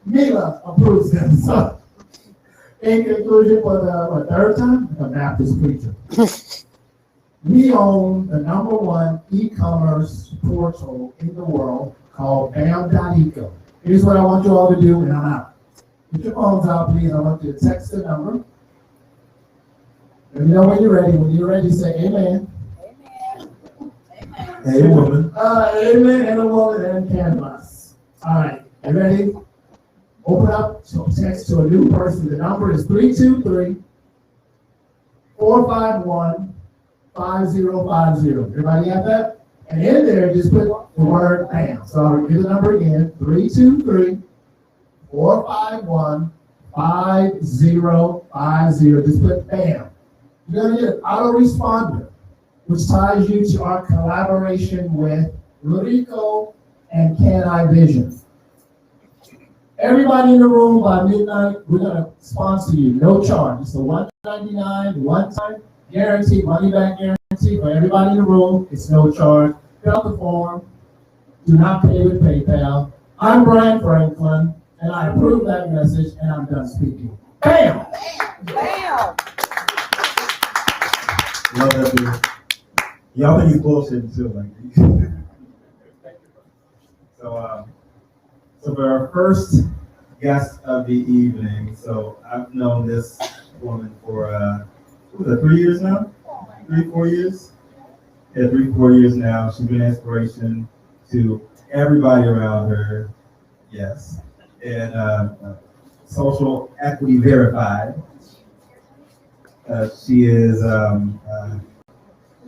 Mila approves them. So, in conclusion, for the third time, a Baptist preacher. We own the #1 e-commerce portal in the world called bam.eco. Here's what I want you all to do, and I'm out. Get your phones out, please. I want you to text the number. Let me know when you're ready. When you're ready, say amen. Amen. Hey, woman. Amen, and a woman, and Cannabis. All right, you ready? Open up, so text to a new person. The number is 323-451-5050. Everybody have that? And in there, just put the word BAM. So I'll repeat the number again, 323-451-5050. Just put BAM. You're gonna get an autoresponder, which ties you to our collaboration with Rico and CANiPRENEUR. Everybody in the room by midnight, we're gonna sponsor you, no charge. It's a $199 one-time guarantee, money back guarantee for everybody in the room. It's no charge. Fill out the form. Do not pay with PayPal. I'm Brian Franklin, and I approve that message, and I'm done speaking. Bam! Bam! Love that dude. Y'all think he's bullshitting too, like. So for our first guest of the evening, so I've known this woman for 3 years now? 4 years? Yeah, 4 years now. She's been an inspiration to everybody around her. Yes. And social equity verified. She is an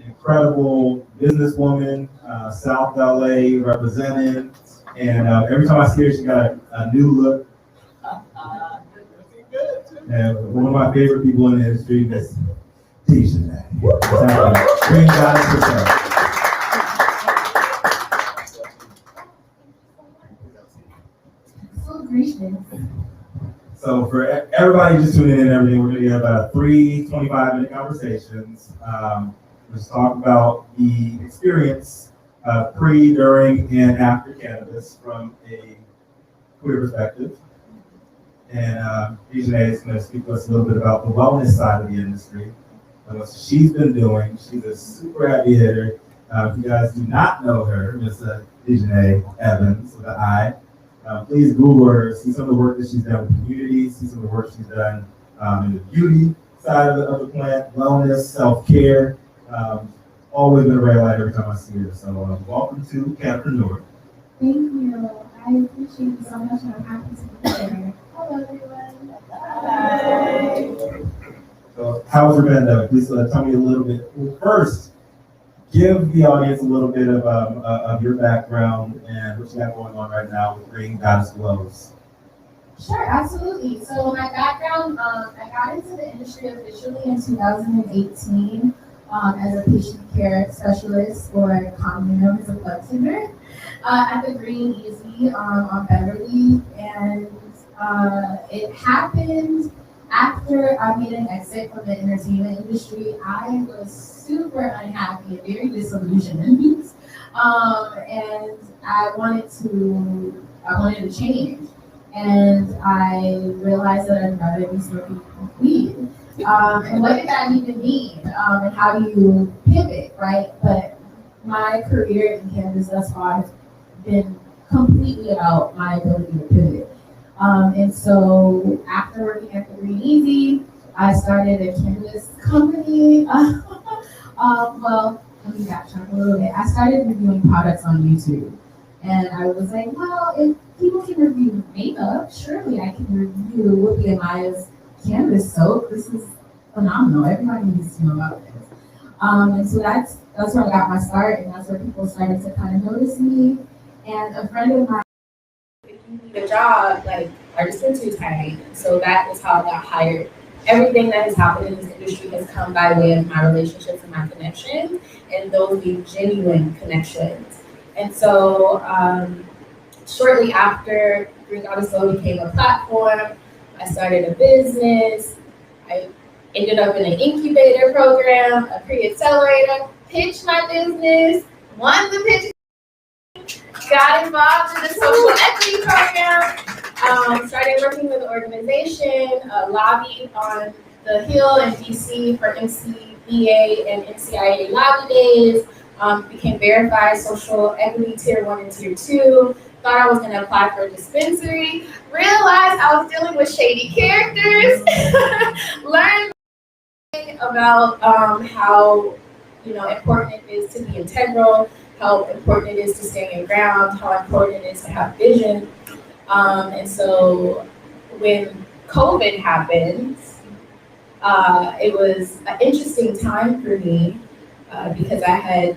incredible businesswoman, South LA represented. And every time I see her, she got a new look. And one of my favorite people in the industry is Tisha. Green Goddess herself. So gracious. So for everybody just tuning in and everything, we're going to get about 3 25-minute conversations. Let's talk about the experience pre, during, and after cannabis from a queer perspective. And Tisha is going to speak to us a little bit about the wellness side of the industry and what she's been doing. She's a super heavy hitter. If you guys do not know her, Miss Tisha Evans with an I, please Google her, see some of the work that she's done with communities, see some of the work she's done in the beauty side of the plant, wellness, self-care. Always been a red light every time I see her. So welcome to CANiPRENEUR. Thank you. I appreciate you so much, and I'm happy to be here. Hello, everyone. Hi. So how's your pandemic? Please tell me a little bit. Well, first, give the audience a little bit of your background and what you got going on right now with Green Goddess Glows. Sure, absolutely. So my background, I got into the industry officially in 2018 as a patient care specialist, or commonly known as a bud tender, at the Green Easy on Beverly. And it happened after I made an exit from the entertainment industry. I was super unhappy and very disillusioned. And I wanted to change. And I realized that I'd rather be smoking weed. And what did that even mean? And how do you pivot, right? But my career in cannabis thus far has been completely about my ability to pivot. And so after working at the Green Easy, I started a cannabis company. Well, let me backtrack a little bit. I started reviewing products on YouTube. And I was like, well, if people can review makeup, surely I can review Whoopi and Maya's cannabis soap. This is phenomenal. Everybody needs to know about this. And so that's where I got my start, and that's where people started to kind of notice me. And a friend of mine, if you need a job, like, are just too tight. So that is how I got hired. Everything that has happened in this industry has come by way of my relationships and my connections, and those being genuine connections. And so shortly after Green Goddess became a platform, I started a business. I ended up in an incubator program, a pre-accelerator, pitched my business, won the pitch, got involved in the social equity program, Started working with the organization, lobbied on the Hill in DC for MCBA and NCIA lobby days, became verified social equity tier 1 and tier 2, thought I was going to apply for a dispensary, realized I was dealing with shady characters, learned about how important it is to be integral, how important it is to stay your ground, how important it is to have vision. And so when COVID happened, it was an interesting time for me because I had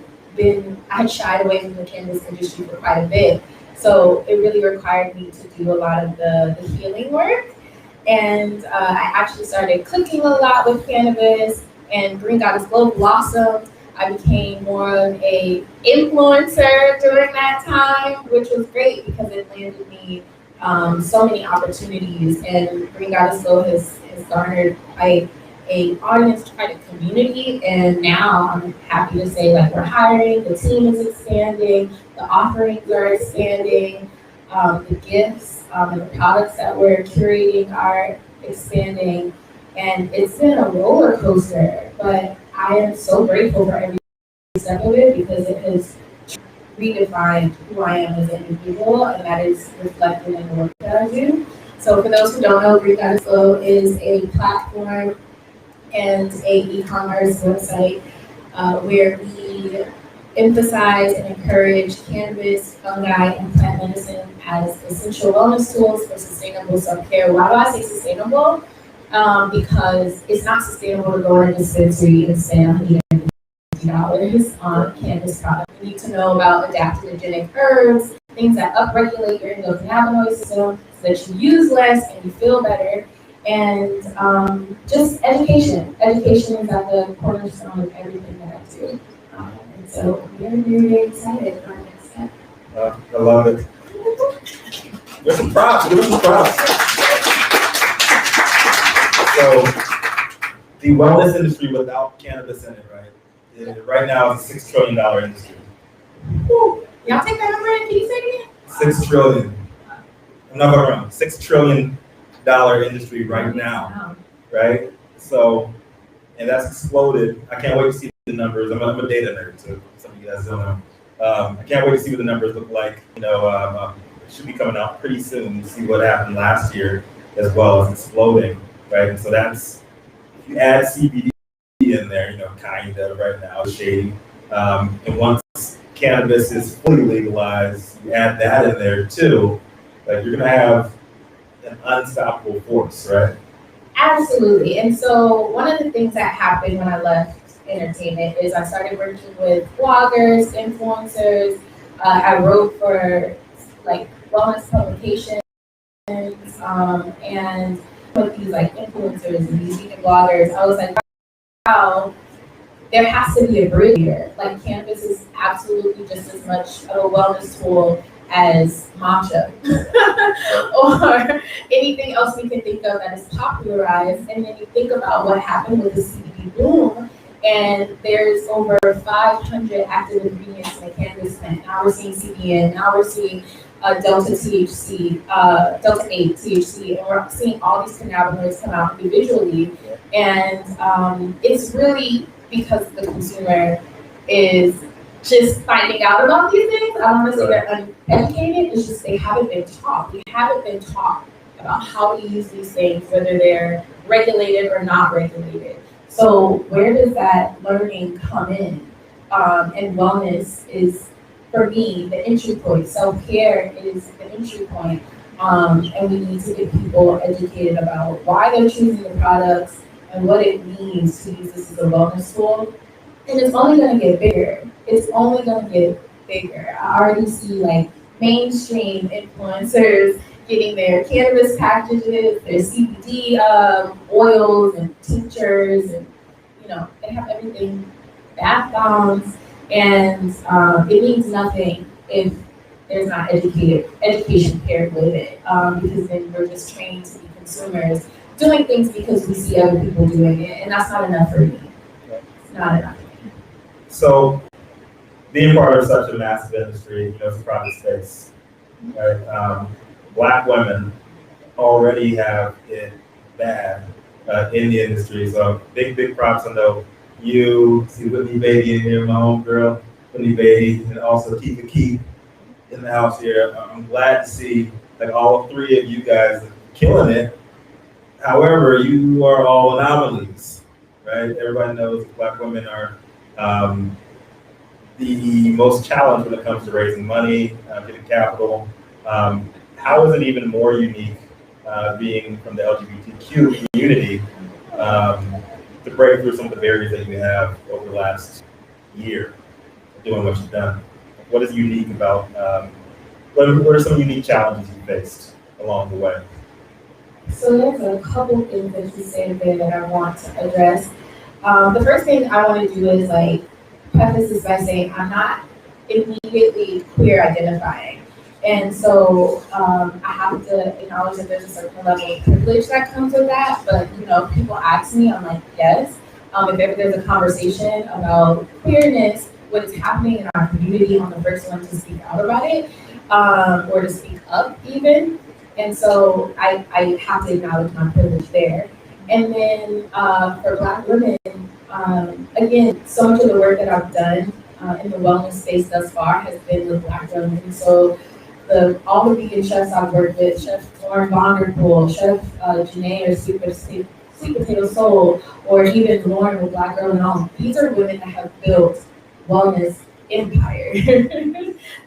shied away from the cannabis industry for quite a bit. So it really required me to do a lot of the healing work. And I actually started cooking a lot with cannabis, and Green Goddess Glow blossomed. I became more of a influencer during that time, which was great because it landed me so many opportunities. And Green Goddess Glow has garnered quite an audience, quite a community. And now I'm happy to say, like, we're hiring, the team is expanding, the offerings are expanding, the gifts and the products that we're curating are expanding. And it's been a roller coaster, but I am so grateful for every step of it because it has redefined who I am as an individual, and that is reflected in the work that I do. So for those who don't know, Green Goddess Glow is a platform and a e-commerce website where we emphasize and encourage cannabis, fungi, and plant medicine as essential wellness tools for sustainable self-care. Why do I say sustainable? Because it's not sustainable to go in a dispensary and spend $150 on cannabis products. You need to know about adaptogenic herbs, things that upregulate your endocannabinoid system so that you use less and you feel better. And just education. Education is at the cornerstone of everything that I do. And so we're very, very excited for our next step. I love it. Give some props. Give us some props. So, the wellness industry without cannabis in it, right? Right now, it's a $6 trillion industry. Y'all take that number and can you say it again? 6 trillion. I'm not going around. $6 trillion industry right now, right? So, and that's exploded. I can't wait to see the numbers. I'm a data nerd, so some of you guys don't know. I can't wait to see what the numbers look like. It should be coming out pretty soon to see what happened last year as well as exploding, right? And so that's, if you add CBD in there, kind of right now, it's shady. And once cannabis is fully legalized, you add that in there too, like you're gonna have an unstoppable force, right? Absolutely. And so one of the things that happened when I left entertainment is I started working with bloggers, influencers. I wrote for like wellness publications and with these like influencers and these vegan bloggers. I was like, wow, there has to be a bridge here. Like cannabis is absolutely just as much of a wellness tool as matcha or anything else we can think of that is popularized. And then you think about what happened with the CBD boom, and there's over 500 active ingredients in a cannabis plant. Now we're seeing CBN, now we're seeing Delta THC, Delta 8 THC, and we're seeing all these cannabinoids come out individually. And it's really because the consumer is just finding out about these things. I don't want to say they're uneducated, it's just they haven't been taught. We haven't been taught about how to use these things, whether they're regulated or not regulated. So where does that learning come in? And wellness is, for me, the entry point. Self-care is the entry point. And we need to get people educated about why they're choosing the products and what it means to use this as a wellness tool. And it's only going to get bigger. It's only going to get bigger. I already see like mainstream influencers getting their cannabis packages, their CBD oils and tinctures, and they have everything, bath bombs, and it means nothing if there's not education paired with it, because then we're just trained to be consumers, doing things because we see other people doing it, and that's not enough for me. It's not enough. So, being part of such a massive industry, it's a private space, right? Black women already have it bad in the industry. So big props. I know you, see Whitney Baby in here, my homegirl, Whitney Baby, and also Keith Keith in the house here. I'm glad to see like all three of you guys killing it. However, you are all anomalies, right? Everybody knows Black women are the most challenged when it comes to raising money, getting capital. How is it even more unique being from the LGBTQ community to break through some of the barriers that you have over the last year doing what you've done? What is unique about, what are some unique challenges you faced along the way? So there's a couple things that you said there that I want to address. The first thing I want to do is like preface this by saying I'm not immediately queer identifying. And so I have to acknowledge that there's a certain level of privilege that comes with that. But you know, people ask me, I'm like, yes. If ever there's a conversation about queerness, what is happening in our community, I'm the first one to speak out about it, or to speak up even. And so I have to acknowledge my privilege there. And then for Black women, again, so much of the work that I've done in the wellness space thus far has been with Black women. So all the vegan chefs I've worked with, Chef Lauren Vonderpool, Chef Janae or Sweet Potato Soul, or even Lauren with Black Girl and All, these are women that have built wellness empire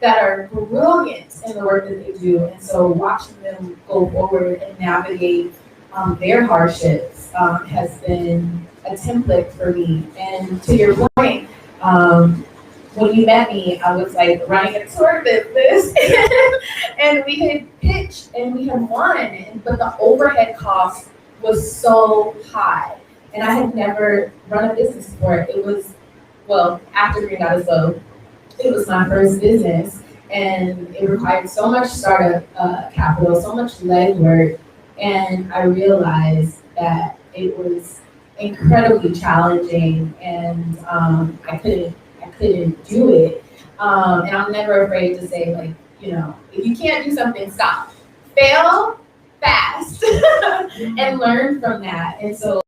that are brilliant in the work that they do. And so watching them go forward and navigate their hardships has been a template for me. And to your point, when you met me, I was like running a tour business and we had pitched and we had won, but the overhead cost was so high. And I had never run a business before. It was, well, after Green Dot is Low, it was my first business, and it required so much startup capital, so much legwork, and I realized that it was incredibly challenging, and I couldn't do it. And I'm never afraid to say, like, you know, if you can't do something, stop, fail fast, and learn from that. And so,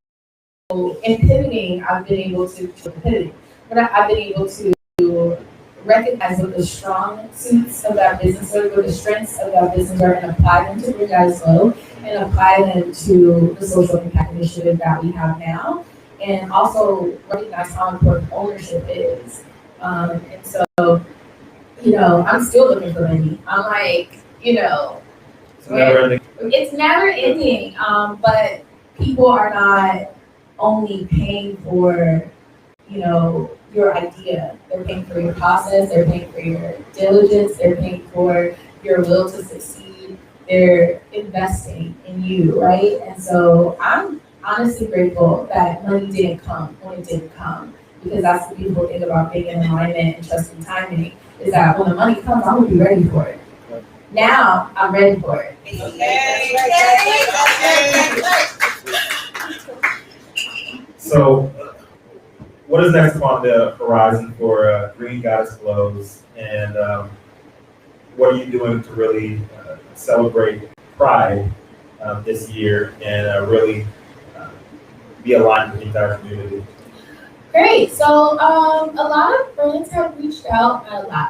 in pivoting, I've been able to pivot, but I've been able to recognize what the strong suits of that business are, what the strengths of that business are, and apply them to Green Dot Slow, and apply them to the social impact initiative that we have now, and also recognize how important ownership is. And so, you know, I'm still looking for money. I'm like, you know, it's never ending. But people are not only paying for, you know, your idea. They're paying for your process, they're paying for your diligence, they're paying for your will to succeed, they're investing in you, right? And so I'm honestly grateful that money didn't come when it didn't come, because that's the beautiful thing about being in alignment and trusting timing, is that when the money comes, I'm gonna be ready for it. Now I'm ready for it. So, what is next on the horizon for Green Goddess Flows, and what are you doing to really celebrate Pride this year and really be aligned with the entire community? Great. So a lot of brands have reached out.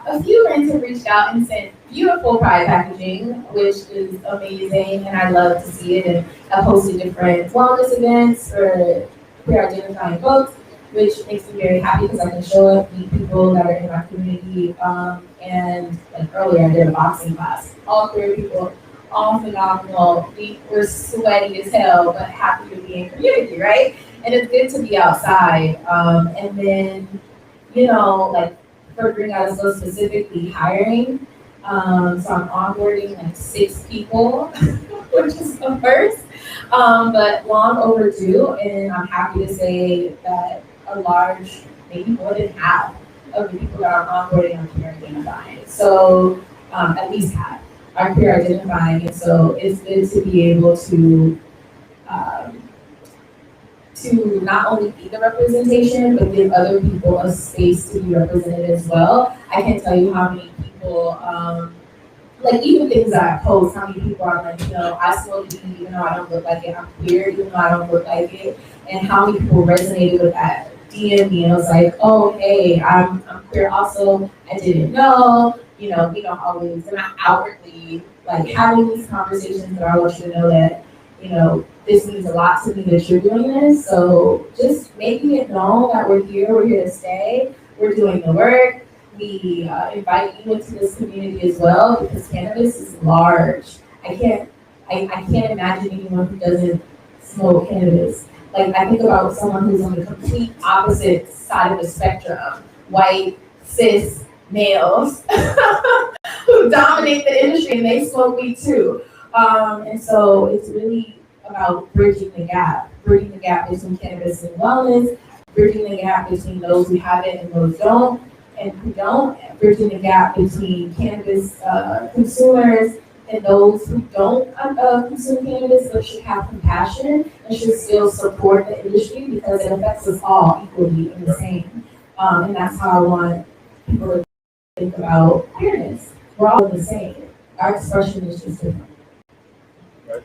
A few brands have reached out and sent beautiful Pride packaging, which is amazing, and I love to see it. And I've hosted different wellness events for queer identifying folks, which makes me very happy because I can show up, meet people that are in my community. And like earlier, I did a boxing class. All queer people, all phenomenal. We were sweaty as hell, but happy to be in community, right? And it's good to be outside. And then, you know, like for Green Dot Slow specifically, hiring. So I'm onboarding like 6 people, which is the first, but long overdue. And I'm happy to say that a large, maybe more than half of the people that are onboarding are queer identifying. So at least half are queer identifying. And so it's good to be able to not only be the representation, but give other people a space to be represented as well. I can't tell you how many people like even things that I post, how many people are like, you know, I smoke weed even though I don't look like it, I'm queer even though I don't look like it, and how many people resonated with that. DM me and was like, oh hey, I'm queer also, I didn't know, you know, we don't always, we're not outwardly like having these conversations, but I want you to know that, you know, this means a lot to me that you're doing this. So just making it known that we're here to stay, we're doing the work. We invite you into this community as well because cannabis is large. I can't imagine anyone who doesn't smoke cannabis. Like I think about someone who's on the complete opposite side of the spectrum, white, cis, males, who dominate the industry and they smoke weed too. And so it's really about bridging the gap between cannabis and wellness, bridging the gap between those who have it and those don't, and who don't, bridging the gap between cannabis consumers and those who don't consume cannabis but should have compassion and should still support the industry because it affects us all equally and the same. And that's how I want people to think about queerness. We're all the same. Our expression is just different. Right.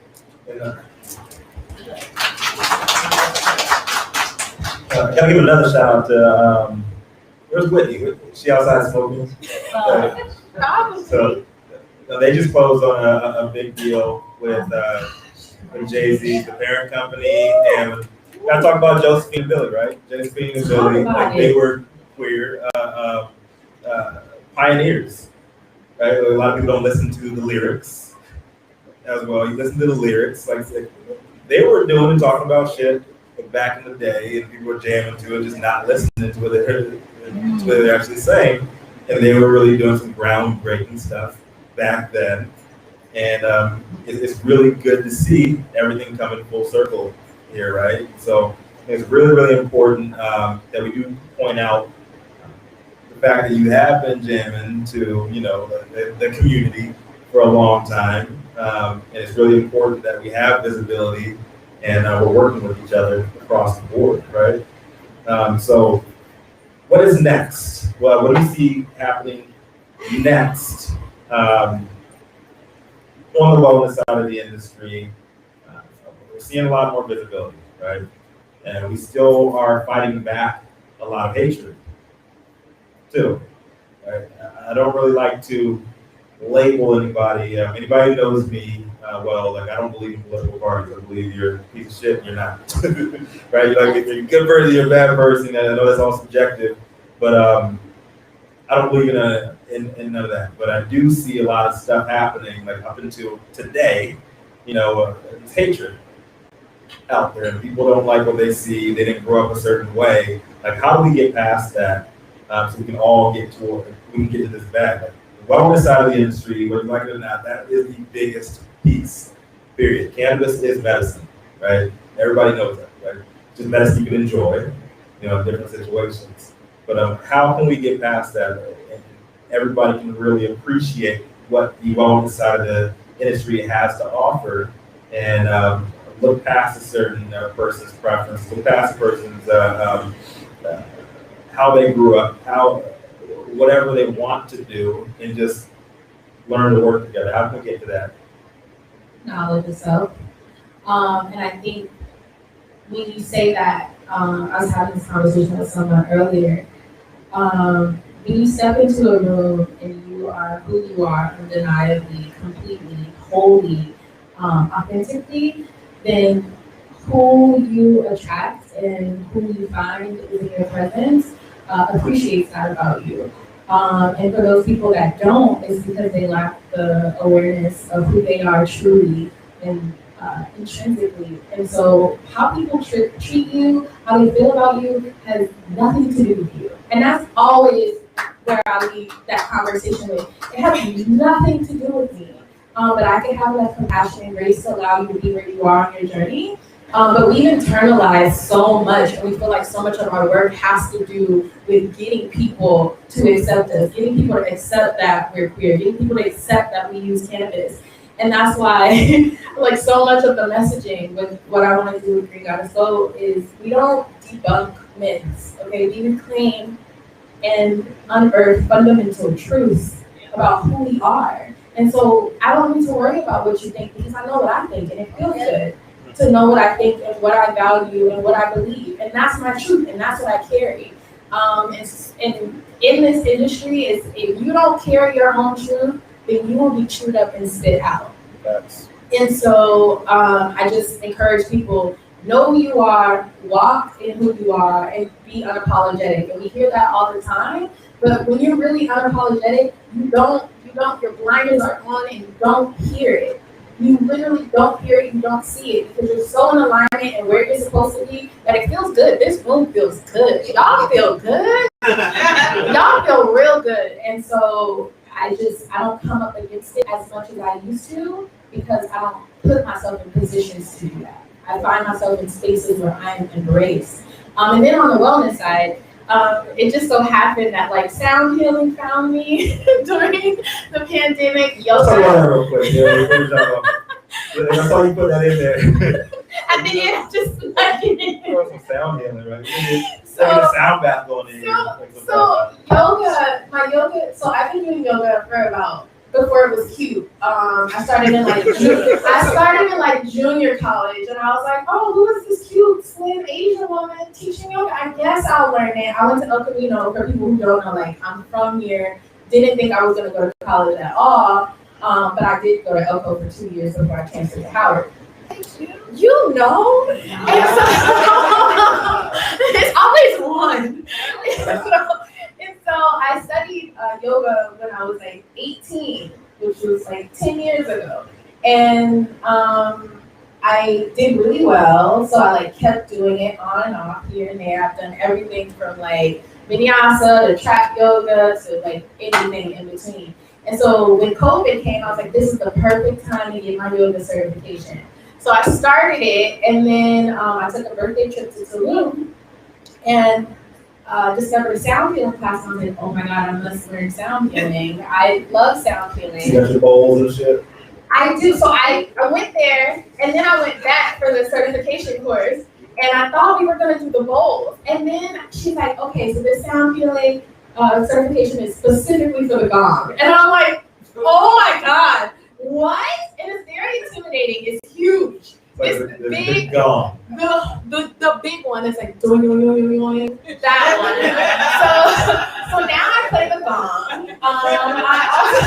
And, can I give another shout out to where's Whitney? She outside smoking. So they just closed on a big deal with Jay-Z, the parent company, and gotta talk about Josephine and Billy, right? Josephine and Billy, like they were queer pioneers, right? A lot of people don't listen to the lyrics as well. You listen to the lyrics, like they were doing and talking about shit back in the day, and people were jamming to it, just not listening to what they're actually saying. And they were really doing some groundbreaking stuff back then. And it's really good to see everything coming full circle here, right? So it's really, really important that we do point out the fact that you have been jamming to, you know, the community for a long time. And it's really important that we have visibility and we're working with each other across the board, right? So what is next? Well, what do we see happening next on the wellness side of the industry? We're seeing a lot more visibility, right? And we still are fighting back a lot of hatred, too. Right? I don't really like to label anybody. Anybody who knows me well, like I don't believe in political parties. I believe you're a piece of shit and you're not. Right? Like if you're a good person, you're a bad person. And I know that's all subjective, but I don't believe in none of that. But I do see a lot of stuff happening, like up until today. You know, it's hatred out there, and people don't like what they see. They didn't grow up a certain way. Like, how do we get past that so we can all get to this bag? Like, the wellness side of the industry, whether you like it or not, that is the biggest piece. Period. Cannabis is medicine, right? Everybody knows that, right? Just medicine you can enjoy, you know, in different situations. But how can we get past that and everybody can really appreciate what the wellness side of the industry has to offer and look past a certain person's preference, look past a person's how they grew up, whatever they want to do, and just learn to work together. How can we get to that? Knowledge of self. And I think when you say that, I was having this conversation with someone earlier. When you step into a room and you are who you are undeniably, completely, wholly, authentically, then who you attract and who you find in your presence appreciates that about you. And for those people that don't, it's because they lack the awareness of who they are truly and intrinsically. And so how people treat you, how they feel about you has nothing to do with you. And that's always where I leave that conversation with. It has nothing to do with me. But I can have that compassion and grace to allow you to be where you are on your journey. But we've internalized so much, and we feel like so much of our work has to do with getting people to accept us, getting people to accept that we're queer, getting people to accept that we use cannabis. And that's why, like, so much of the messaging with what I want to do with Green Goddess Go is we don't debunk myths, okay? We reclaim and unearth fundamental truths about who we are. And so I don't need to worry about what you think because I know what I think and it feels good to know what I think and what I value and what I believe. And that's my truth and that's what I carry. And in this industry, if you don't carry your own truth, then you will be chewed up and spit out. That's And so I just encourage people, know who you are, walk in who you are, and be unapologetic. And we hear that all the time, but when you're really unapologetic, your blinders are on and you don't hear it. You literally don't hear it, you don't see it, because you're so in alignment and where you're supposed to be that it feels good. This room feels good. Y'all feel good. Y'all feel real good. And so I don't come up against it as much as I used to because I don't put myself in positions to do that. I find myself in spaces where I'm embraced. And then on the wellness side, it just so happened that like sound healing found me during the pandemic. Let's talk about that real quick. Yeah, I saw you put that in there. I think it's just like Some sound healing, right? So- a sound bath going in. So so I've been doing yoga for about before it was cute. I started in like junior college and I was like, oh, who is this cute slim Asian woman teaching yoga? I guess I'll learn it. I went to El Camino. For people who don't know, like I'm from here. Didn't think I was gonna go to college at all. But I did go to Elko for 2 years before I transferred to Howard. You know? And so, it's always one. And so I studied yoga when I was like 18, which was like 10 years ago. And I did really well. So I like kept doing it on and off here and there. I've done everything from like vinyasa to trap yoga to like anything in between. And so when COVID came, I was like, this is the perfect time to get my yoga certification. So I started it, and then I took a birthday trip to Tulum and discovered a sound healing class. And I was like, oh my God, I must learn sound healing. I love sound healing. You got your bowls and shit? I do. So I went there, and then I went back for the certification course, and I thought we were going to do the bowls. And then she's like, okay, so this sound healing certification is specifically for the gong. And I'm like, oh my God, what? And it's very intimidating. It's huge. It's The big. gong. The big one is like doing that one. So now I play the gong. I also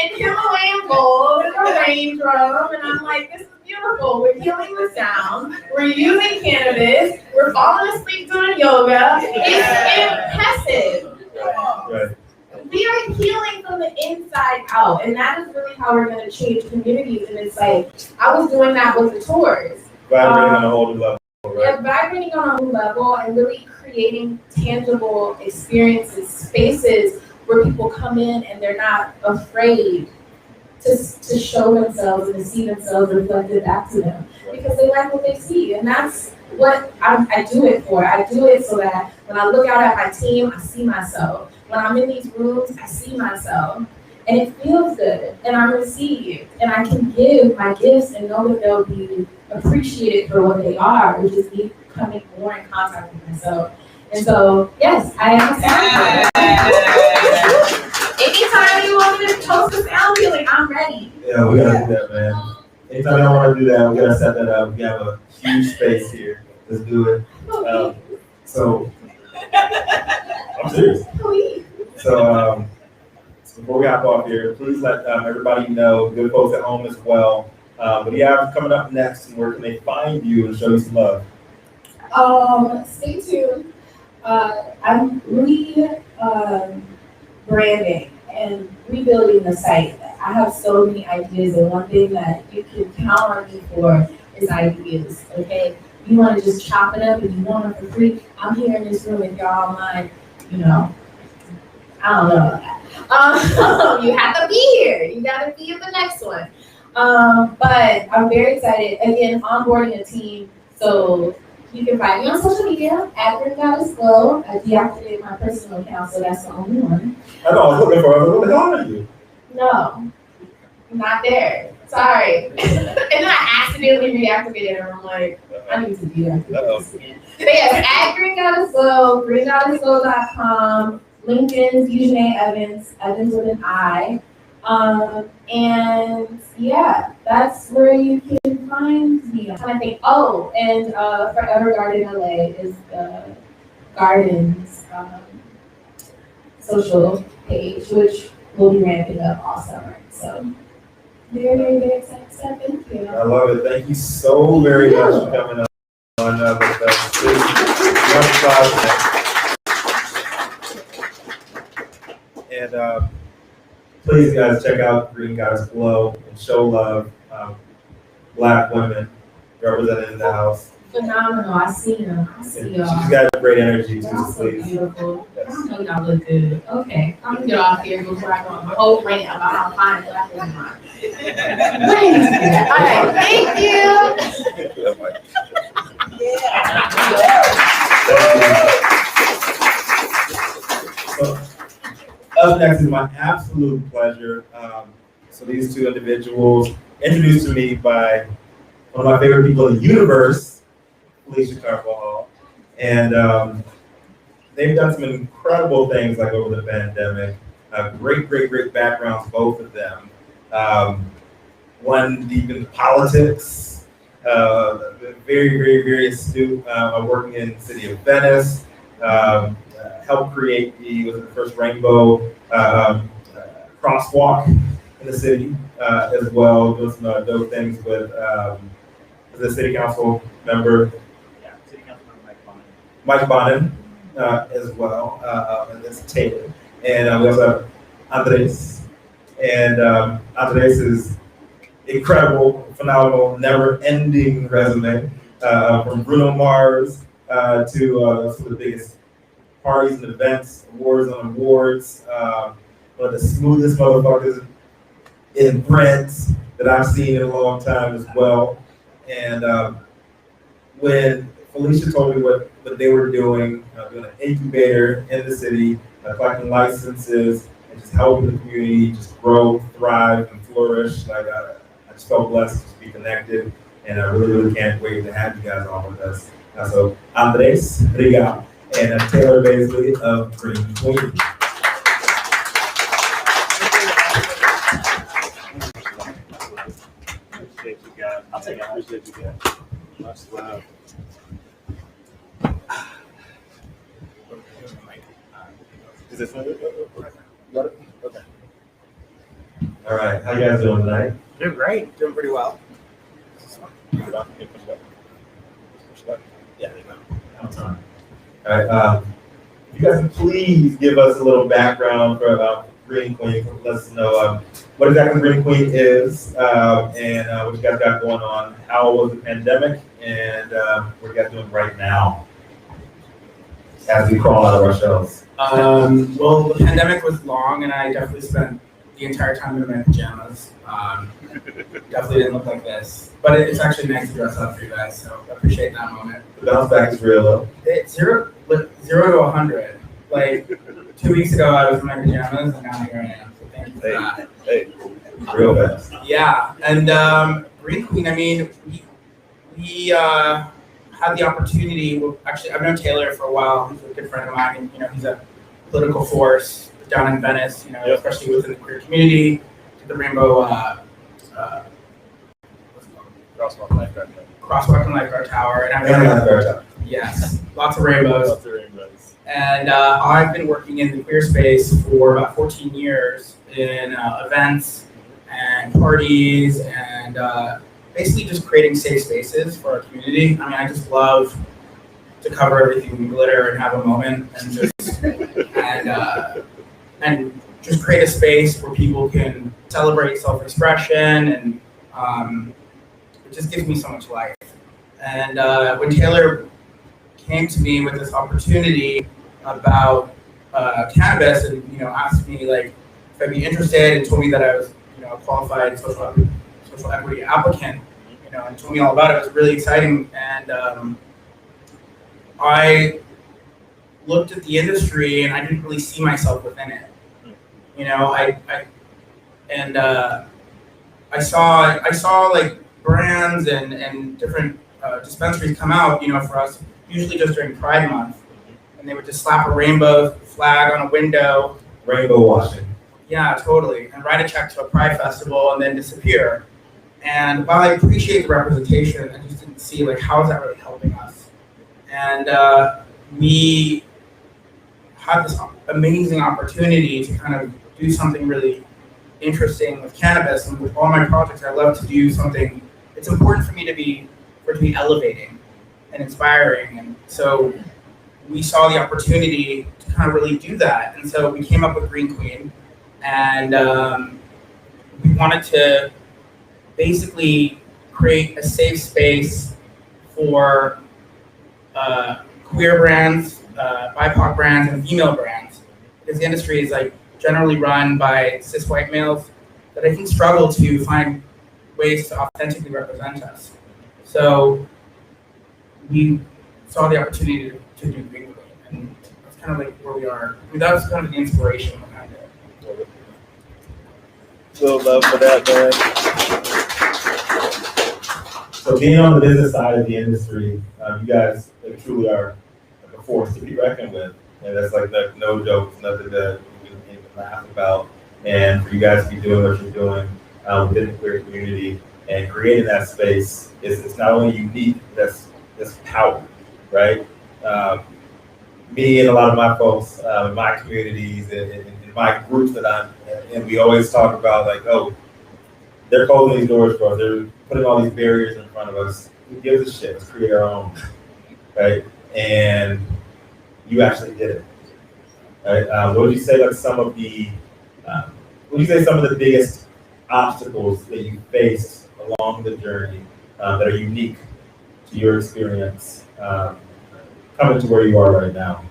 and Himalayan bowl and a rain drum, and I'm like, this is beautiful. We're healing the sound. We're using cannabis. We're falling asleep doing yoga. It's impressive. Right. We are healing from the inside out, and that is really how we're going to change communities. And it's like I was doing that with the tours. Vibrating on a whole new level, right? Yeah, vibrating on a new level and really creating tangible experiences, spaces where people come in and they're not afraid to show themselves and to see themselves reflected back to them because they like what they see. And that's what I do it for. I do it so that when I look out at my team, I see myself. When I'm in these rooms, I see myself. And it feels good. And I receive. And I can give my gifts and know that they'll be appreciated for what they are, which is me coming more in contact with myself. And so, yes, I am a sound healer. Anytime you want me to host a sound healing, I'm ready. Yeah, we gotta do that, man. Anytime I want to do that, we gotta set that up. We have a huge space here. Let's do it. So, I'm serious. So, before we hop off here, please let everybody know, good folks at home as well. What do you have coming up next, and where can they find you and show you some love? Stay tuned. I'm branding and rebuilding the site. I have so many ideas, and one thing that you can count on me for is ideas, okay? You want to just chop it up and you want it for free, I'm here in this room if y'all mind, I don't know. You have to be here. You got to be at the next one. But I'm very excited. Again, onboarding a team. So you can find me on social media at @GreenGoddessGlow. I deactivated my personal account, so that's the only one. I know, I was looking for it. What the hell are you? No, not there. Sorry. And then I accidentally reactivated it, and I'm like, I need to deactivate this again. But yes, at @GreenGoddessGlow, greengoddessglow.com. LinkedIn's Eugene Evans, Evans with an I. And yeah, that's where you can find me. I'm trying to think. Oh, and Forever Garden LA is the Gardens social page, which will be ramping up all summer. So very, very, very excited. Thank you. I love it. Thank you so very much for coming on with us. And please, guys, check out Green Goddess Glow and show love. Black women represented in the house. Phenomenal. I see them. I see y'all. She's got great energy too, Y'all so please. beautiful. I know y'all look good. Okay, I'm gonna get off here before I go on my whole rant about how fine black women are. All right, thank you. So, up next is my absolute pleasure. So these two individuals introduced to me by one of my favorite people in the universe, Felicia Carvajal, and they've done some incredible things like over the pandemic. Great backgrounds, both of them. One deep in politics, very astute, working in the city of Venice, helped create the first rainbow crosswalk in the city as well. Doing some dope things with the city council member. Yeah, City Councilman Mike Bonin as well, and that's Taylor. And we also have Andres. And Andres is incredible, phenomenal, never-ending resume, from Bruno Mars to some of the biggest parties and events, awards on awards, one of the smoothest motherfuckers in print that I've seen in a long time as well. And when Felicia told me what they were doing an incubator in the city, collecting licenses, and just helping the community just grow, thrive, and flourish. Like I just felt blessed to be connected, and I really can't wait to have you guys on with us. So Andres, Rico, and Taylor Baisley of Green Queeries. Appreciate you guys. I'll take it. Appreciate you guys. Much love. Is this one? Got it? Okay. All right, how you guys doing tonight? Doing great. Doing pretty well. Yeah, there you go. All right, you guys can please give us a little background for Green Queen. Let us know what exactly Green Queen is and what you guys got going on. How was the pandemic and what you guys doing right now as we crawl out of our shells? Well, the pandemic was long, and I definitely spent the entire time in my pajamas. Definitely didn't look like this, but it's actually nice to dress up for you guys, so I appreciate that moment. The bounce back is real though. It's zero to 100. Like 2 weeks ago, I was in my pajamas, and now here I am. So thank you for that. Hey. Real fast. Yeah, and Green Queen. I mean, we had the opportunity. Well, actually, I've known Taylor for a while. He's a good friend of mine, and he's a political force down in Venice. Especially within the queer community. The Rainbow Crosswalk Lifeguard Tower. Crosswalk and Lifeguard Tower, and yes, lots of rainbows. Lots of rainbows. And I've been working in the queer space for about 14 years in events and parties and basically just creating safe spaces for our community. I mean, I just love to cover everything in glitter and have a moment and just and just create a space where people can celebrate self-expression, and it just gives me so much life. And when Taylor came to me with this opportunity about cannabis, and asked me like if I'd be interested, and told me that I was a qualified social equity applicant, and told me all about it. It was really exciting, and I looked at the industry, and I didn't really see myself within it. I saw like brands and different dispensaries come out, for us, usually just during Pride Month. and they would just slap a rainbow flag on a window. Rainbow washing. Yeah, totally. And write a check to a Pride festival and then disappear. And while I appreciate the representation, I just didn't see like how is that really helping us. And we had this amazing opportunity to kind of do something really interesting with cannabis, and with all my projects, I love to do something. It's important for me to be elevating and inspiring, and so we saw the opportunity to kind of really do that. And so we came up with Green Queen, and we wanted to basically create a safe space for queer brands, BIPOC brands, and female brands, because the industry is like generally run by cis white males that I think struggle to find ways to authentically represent us. So we saw the opportunity to do Green Queen, and that's kind of like where we are. I mean, that was kind of the inspiration behind it. Little love for that, man. So being on the business side of the industry, you guys truly are a force to be reckoned with. And that's like no joke, it's nothing that we can even laugh about. And for you guys to be doing what you're doing within the queer community and creating that space, it's not only unique, that's power, right? Me and a lot of my folks in my communities and in my groups that I'm in, we always talk about like, oh, they're closing these doors for us. They're putting all these barriers in front of us. Who gives a shit? Let's create our own, right? And you actually did it, right? What would you say like some of the biggest obstacles that you faced along the journey that are unique to your experience coming to where you are right now?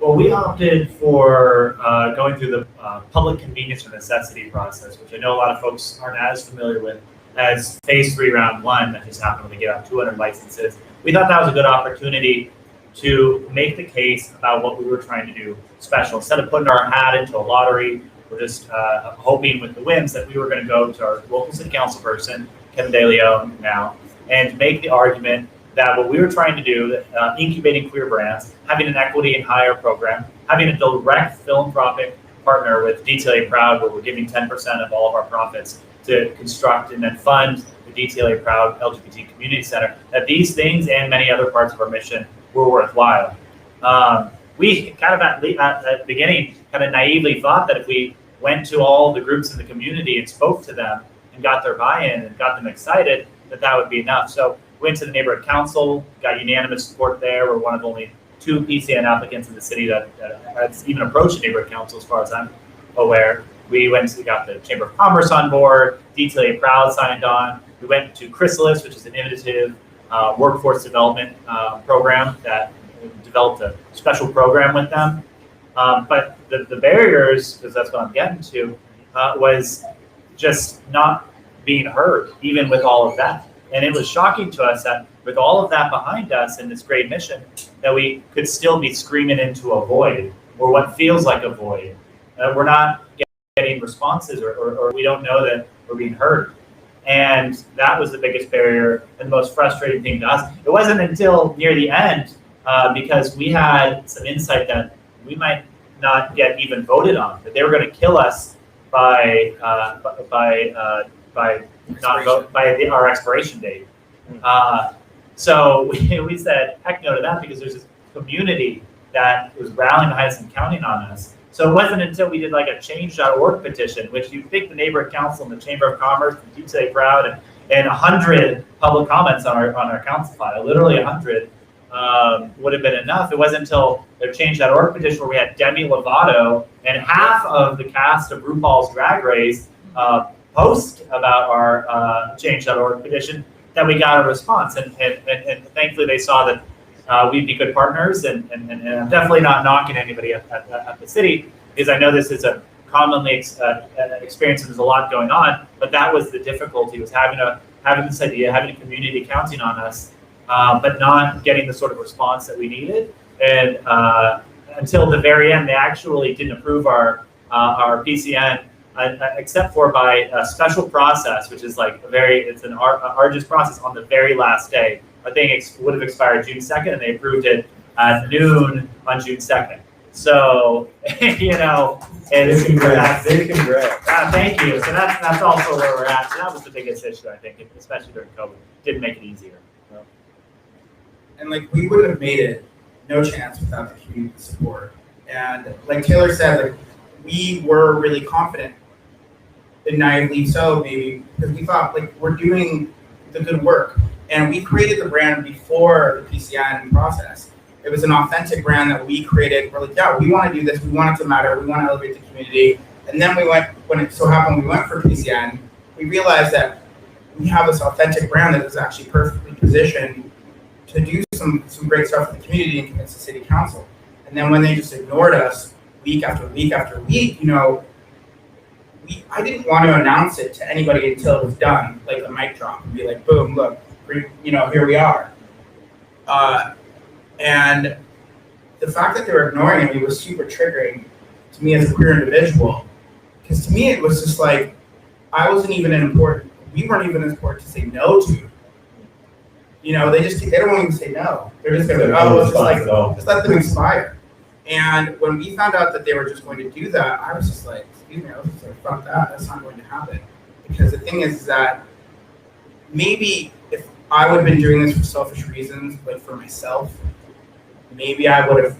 Well, we opted for going through the public convenience or necessity process, which I know a lot of folks aren't as familiar with, as phase 3, round 1, that just happened when we get out 200 licenses. We thought that was a good opportunity to make the case about what we were trying to do special. Instead of putting our hat into a lottery, we're just hoping with the wins that we were going to go to our local city council person, Kevin DeLeon now, and make the argument that what we were trying to do, incubating queer brands, having an equity and hire program, having a direct philanthropic partner with DTLA Proud, where we're giving 10% of all of our profits to construct and then fund the DTLA Proud LGBT Community Center, that these things and many other parts of our mission were worthwhile. We kind of at the beginning kind of naively thought that if we went to all the groups in the community and spoke to them and got their buy-in and got them excited, that would be enough. So went to the neighborhood council, got unanimous support there. We're one of only 2 PCN applicants in the city that has even approached the neighborhood council, as far as I'm aware. We got the Chamber of Commerce on board, DTLA Proud signed on. We went to Chrysalis, which is an innovative workforce development program that developed a special program with them. But the barriers, because that's what I'm getting to, was just not being heard, even with all of that. And it was shocking to us that with all of that behind us and this great mission, that we could still be screaming into a void, or what feels like a void. We're not getting responses, or we don't know that we're being heard. And that was the biggest barrier and the most frustrating thing to us. It wasn't until near the end, because we had some insight that we might not get even voted on, that they were going to kill us by our expiration date. So we said heck no to that, because there's this community that was rallying behind us and counting on us. So it wasn't until we did like a change.org petition, which you think the neighborhood council and the Chamber of Commerce and DTLA Proud and 100 public comments on our council file, literally 100, would have been enough. It wasn't until the change.org petition where we had Demi Lovato and half of the cast of RuPaul's Drag Race post about our change.org petition that we got a response. And thankfully they saw that we'd be good partners, and I'm definitely not knocking anybody at the city, because I know this is a commonly experience and there's a lot going on, but that was the difficulty, was having this idea, having a community counting on us, but not getting the sort of response that we needed. And until the very end, they actually didn't approve our PCN, except for by a special process, which is like it's an arduous process on the very last day. Our thing would have expired June 2nd, and they approved it at noon on June 2nd. So, you know, it's Congrats. Congrats. thank you. So that's also where we're at. So that was the biggest issue, I think, especially during COVID. Didn't make it easier. And like we would have made it no chance without the community support. And like Taylor said, like we were really confident, and naively so maybe, because we thought like we're doing the good work. And we created the brand before the PCN process. It was an authentic brand that we created. We're like, yeah, we want to do this. We want it to matter. We want to elevate the community. And then we went, when it so happened we went for PCN, we realized that we have this authentic brand that is actually perfectly positioned to do some great stuff for the community and convince the city council. And then when they just ignored us week after week after week, you know, I didn't want to announce it to anybody until it was done, like the mic drop, and be like, boom, look, you know, here we are. And the fact that they were ignoring me was super triggering to me as a queer individual. Because to me, it was just like, we weren't even important to say no to. You know, they don't want to say no. They're just gonna, just let them expire. And when we found out that they were just going to do that, I was just like, excuse me, I was just like, fuck that, that's not going to happen. Because the thing is that maybe if I would have been doing this for selfish reasons, like for myself, maybe I would have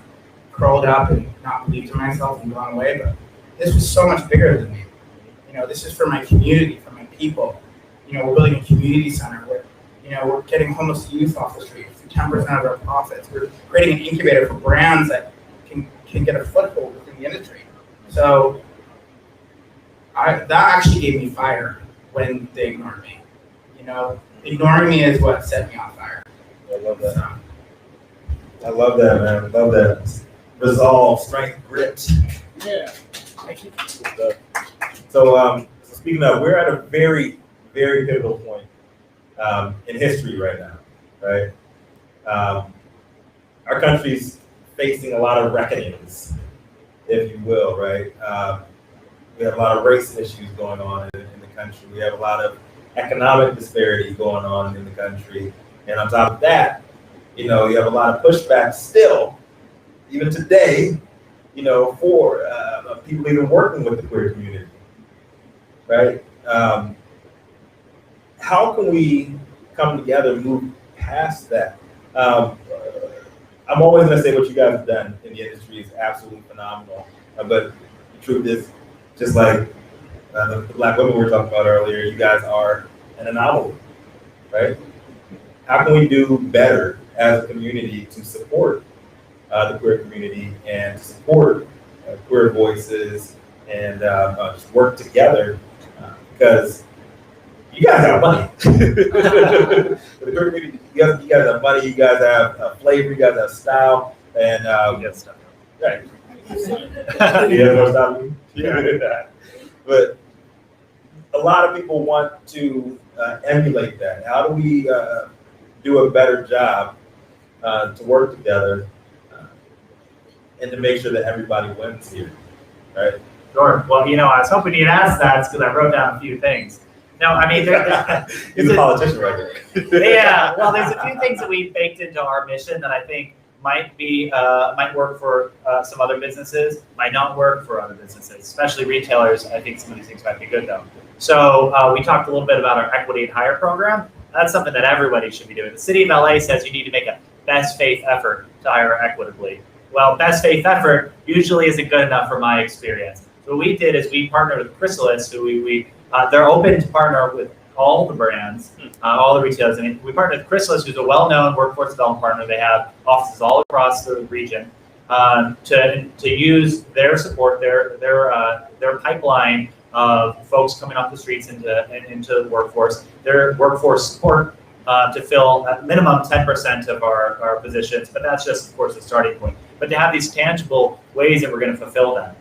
curled up and not believed in myself and gone away, but this was so much bigger than me. You know, this is for my community, for my people. You know, we're building a community center where, you know, we're getting homeless youth off the street for 10% of our profits. We're creating an incubator for brands that can get a foothold within the industry. So that actually gave me fire when they ignored me. You know, ignoring me is what set me on fire. I love that. So. I love that, man. I love that. Resolve, strength, grit. Yeah. Thank you. So speaking of, we're at a very, very pivotal point in history right now, right? Our country's facing a lot of reckonings, if you will, right? We have a lot of race issues going on in the country. We have a lot of economic disparity going on in the country. And on top of that, you know, you have a lot of pushback still, even today, you know, for people even working with the queer community, right? How can we come together and move past that? I'm always going to say what you guys have done in the industry is absolutely phenomenal. But the truth is, just like the Black women we were talking about earlier, you guys are an anomaly, right? How can we do better as a community to support the queer community and to support queer voices and just work together? Because you guys have money. The queer community, you guys have money, you guys have flavor, you guys have style, and Stuff. right. You have no style. Yeah. But a lot of people want to emulate that. How do we do a better job to work together and to make sure that everybody wins here, right? Sure. Well, you know, I was hoping you'd ask that because I wrote down a few things. No, I mean, He's a politician right there. Yeah, well, there's a few things that we baked into our mission that I think might work for some other businesses, might not work for other businesses, especially retailers. I think some of these things might be good though. So we talked a little bit about our equity and hire program. That's something that everybody should be doing. The city of LA says you need to make a best faith effort to hire equitably. Well, best faith effort usually isn't good enough from my experience. So what we did is we partnered with Chrysalis, who they're open to partner with all the brands, all the retailers. I mean, we partnered with Chrysalis, who's a well-known workforce development partner. They have offices all across the region to use their support, their pipeline of folks coming off the streets into the workforce, their workforce support to fill at minimum 10% of our positions. But that's just, of course, the starting point. But to have these tangible ways that we're going to fulfill them.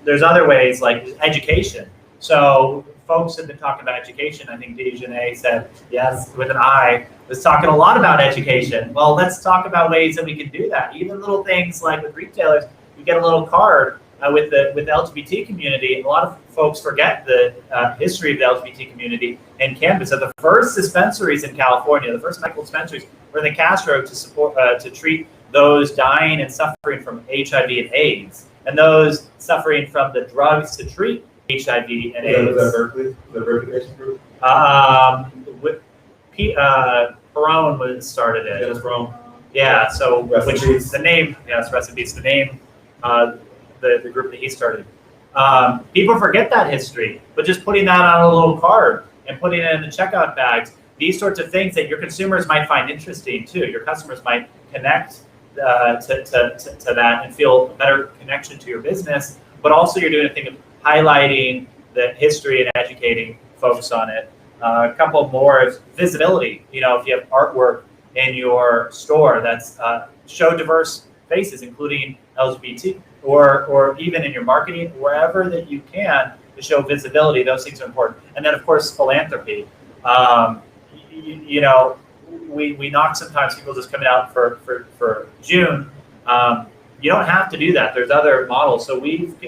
There's other ways like education. So folks have been talking about education. I think Dejanay said, yes, with an I, was talking a lot about education. Well, let's talk about ways that we can do that. Even little things like with retailers, you get a little card with the LGBT community. A lot of folks forget the history of the LGBT community in cannabis. So the first dispensaries in California, the first medical dispensaries, were in the Castro to support to treat those dying and suffering from HIV and AIDS, and those suffering from the drugs to treat HIV and AIDS. Was that Berkeley? The Berkeley patient group? Perone was started it. Dennis Rome. Yeah, so Rest in which peace. is the name, yes, rest in peace, the name, the group that he started. People forget that history, but just putting that on a little card and putting it in the checkout bags, these sorts of things that your consumers might find interesting too. Your customers might connect to that and feel a better connection to your business, but also you're doing a thing of highlighting the history and educating folks on it. A couple more is visibility. You know, if you have artwork in your store that's show diverse faces, including LGBT, or even in your marketing, wherever that you can to show visibility, those things are important. And then of course, philanthropy. You know, we knock sometimes people just coming out for June. You don't have to do that. There's other models. So we've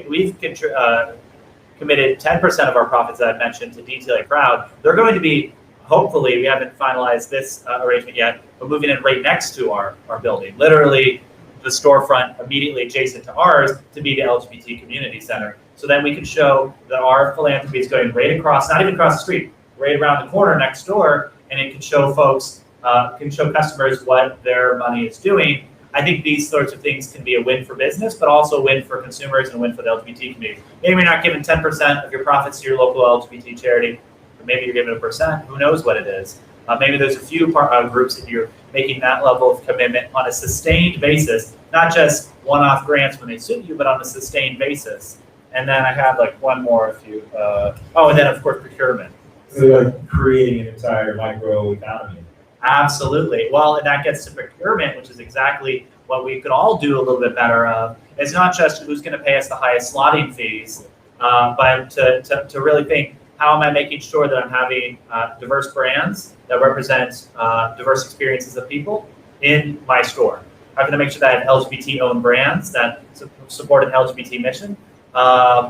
committed 10% of our profits that I mentioned to DTLA Crowd. They're going to be, hopefully, we haven't finalized this arrangement yet, but moving in right next to our building, literally the storefront immediately adjacent to ours to be the LGBT community center. So then we can show that our philanthropy is going right across, not even across the street, right around the corner next door, and it can show folks, can show customers what their money is doing. I think these sorts of things can be a win for business, but also a win for consumers and a win for the LGBT community. Maybe you're not giving 10% of your profits to your local LGBT charity, or maybe you're giving 1%, who knows what it is. Maybe there's a few groups that you're making that level of commitment on a sustained basis, not just one-off grants when they suit you, but on a sustained basis. And then I have like one more if you, and then of course procurement. So you're like creating an entire micro economy. Absolutely. Well, and that gets to procurement, which is exactly what we could all do a little bit better of. It's not just who's going to pay us the highest slotting fees, but to really think, how am I making sure that I'm having diverse brands that represent diverse experiences of people in my store? How can I make sure that I have LGBT-owned brands that support an LGBT mission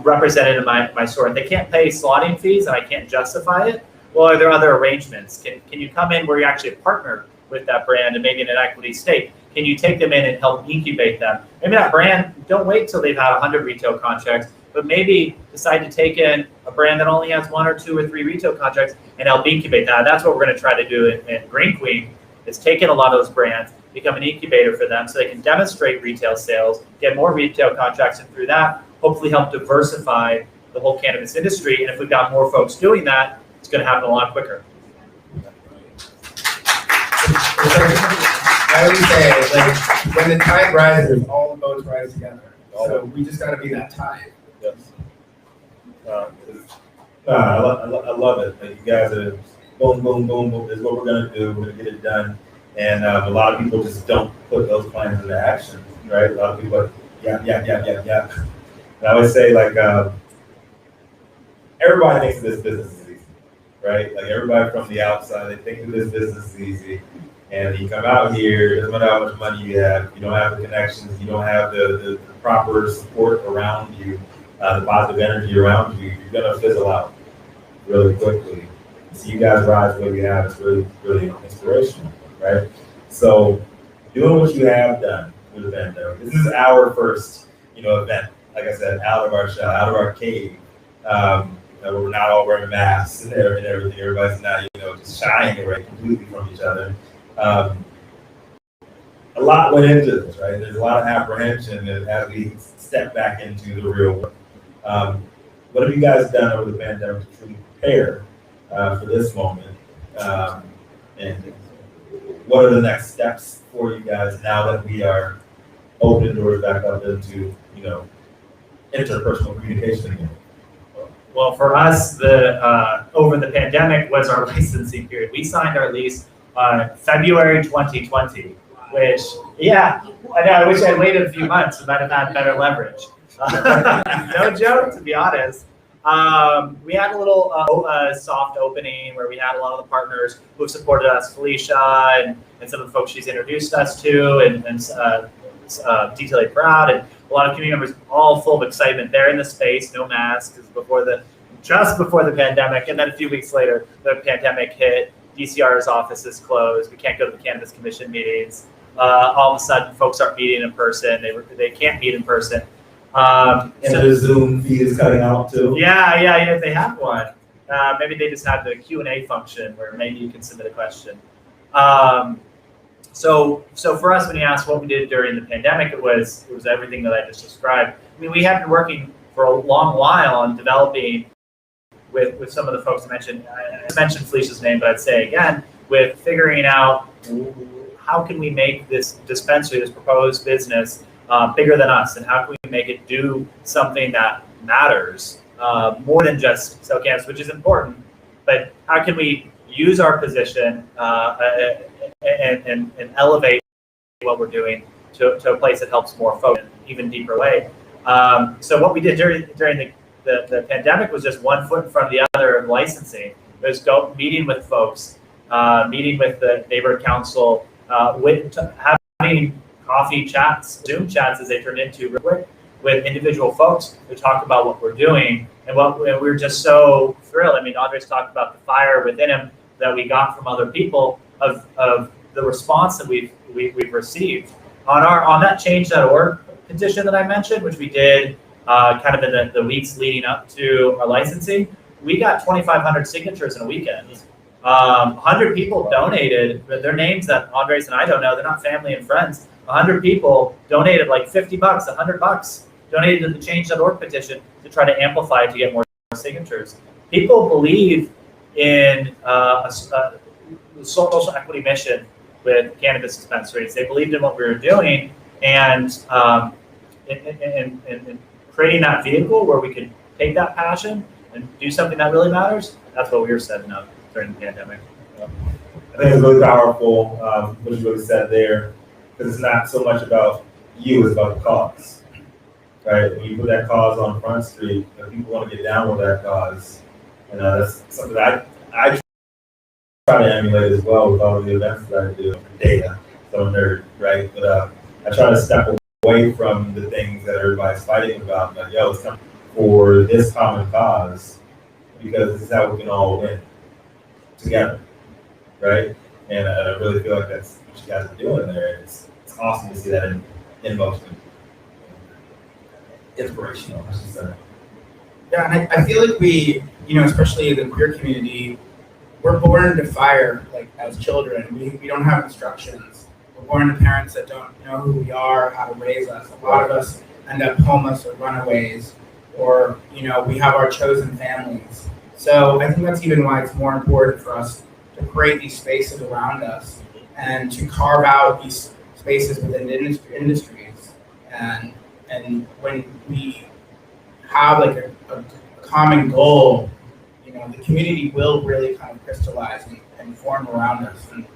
represented in my store? And they can't pay slotting fees and I can't justify it. Well, are there other arrangements? Can you come in where you actually partner with that brand and maybe in an equity stake? Can you take them in and help incubate them? Maybe that brand, don't wait till they've had 100 retail contracts, but maybe decide to take in a brand that only has 1 or 2 or 3 retail contracts and help incubate that. That's what we're going to try to do in Green Queen, is take in a lot of those brands, become an incubator for them so they can demonstrate retail sales, get more retail contracts, and through that, hopefully help diversify the whole cannabis industry. And if we've got more folks doing that, it's going to happen a lot quicker. I would say, like, when the tide rises, all the boats rise together. So we just got to be that tide. Yes. I love it. Like, you guys are boom, boom, boom, boom. This is what we're going to do. We're going to get it done. And a lot of people just don't put those plans into action, right? A lot of people are, yeah. And I always say, like, everybody thinks this business is easy, right? Like, everybody from the outside, they think that this business is easy. And you come out here, it doesn't matter how much money you have, you don't have the connections, you don't have the proper support around you, the positive energy around you, you're going to fizzle out really quickly. So you guys rise the way you have, it's really, really inspirational, right? So doing what you have done with the pandemic, this is our first, event, like I said, out of our shell, out of our cave. We're not all wearing masks and everything. Everybody's not, just shying away completely from each other. A lot went into this, right? There's a lot of apprehension as we step back into the real world. What have you guys done over the pandemic to truly prepare for this moment? And what are the next steps for you guys now that we are opening doors back up into, interpersonal communication again? Well, for us, over the pandemic was our licensing period. We signed our lease February 2020, which, yeah, I know, I wish I'd waited a few months. We might have had better leverage. No joke, to be honest. We had a little soft opening where we had a lot of the partners who have supported us, Felicia and some of the folks she's introduced us to, and DTLA Crowd, and a lot of community members, all full of excitement. They're in the space, no masks, just before the pandemic, and then a few weeks later, the pandemic hit. DCR's office is closed. We can't go to the Cannabis Commission meetings. all of a sudden folks aren't meeting in person. They can't meet in person. And the Zoom feed is cutting out too. Yeah, they have one. Maybe they just have the Q&A function where maybe you can submit a question. So for us, when you asked what we did during the pandemic, it was everything that I just described. I mean, we have been working for a long while on developing with some of the folks I mentioned. I mentioned Felicia's name, but I'd say again, with figuring out how can we make this dispensary, this proposed business, bigger than us, and how can we make it do something that matters more than just sell cannabis, which is important, but how can we use our position and elevate what we're doing to a place that helps more folks in an even deeper way. So what we did during the pandemic was just one foot in front of the other of licensing. It was meeting with folks, meeting with the neighborhood council, having coffee chats, Zoom chats as they turned into real quick with individual folks to talk about what we're doing. And we're just so thrilled. I mean, Andres talked about the fire within him that we got from other people of the response that we've received on that change.org petition that I mentioned, which we did kind of in the weeks leading up to our licensing. We got 2,500 signatures in a weekend. 100 people donated their names that Andres and I don't know. They're not family and friends. 100 people donated like $50, $100, donated to the change.org petition to try to amplify it to get more signatures. People believe in a social equity mission with cannabis dispensaries. They believed in what we were doing, and in creating that vehicle where we could take that passion and do something that really matters. That's what we were setting up during the pandemic. I think it's really powerful what you really said there, because it's not so much about you, it's about the cause, right? When you put that cause on Front Street, people want to get down with that cause. And that's something that I try to emulate as well with all the events that I do. Data, so I'm a nerd, right? But I try to step away from the things that everybody's fighting about. Like, yo, it's time for this common cause, because this is how we can all win together, right? And I really feel like that's what you guys are doing there. It's awesome to see that in motion. Inspirational, I should say. Yeah, and I feel like we, especially in the queer community, we're born to fire, like as children. We don't have instructions. We're born to parents that don't know who we are, how to raise us. A lot of us end up homeless or runaways, or we have our chosen families. So I think that's even why it's more important for us to create these spaces around us and to carve out these spaces within industries. And when we have like a common goal, the community will really kind of crystallize and form around us. And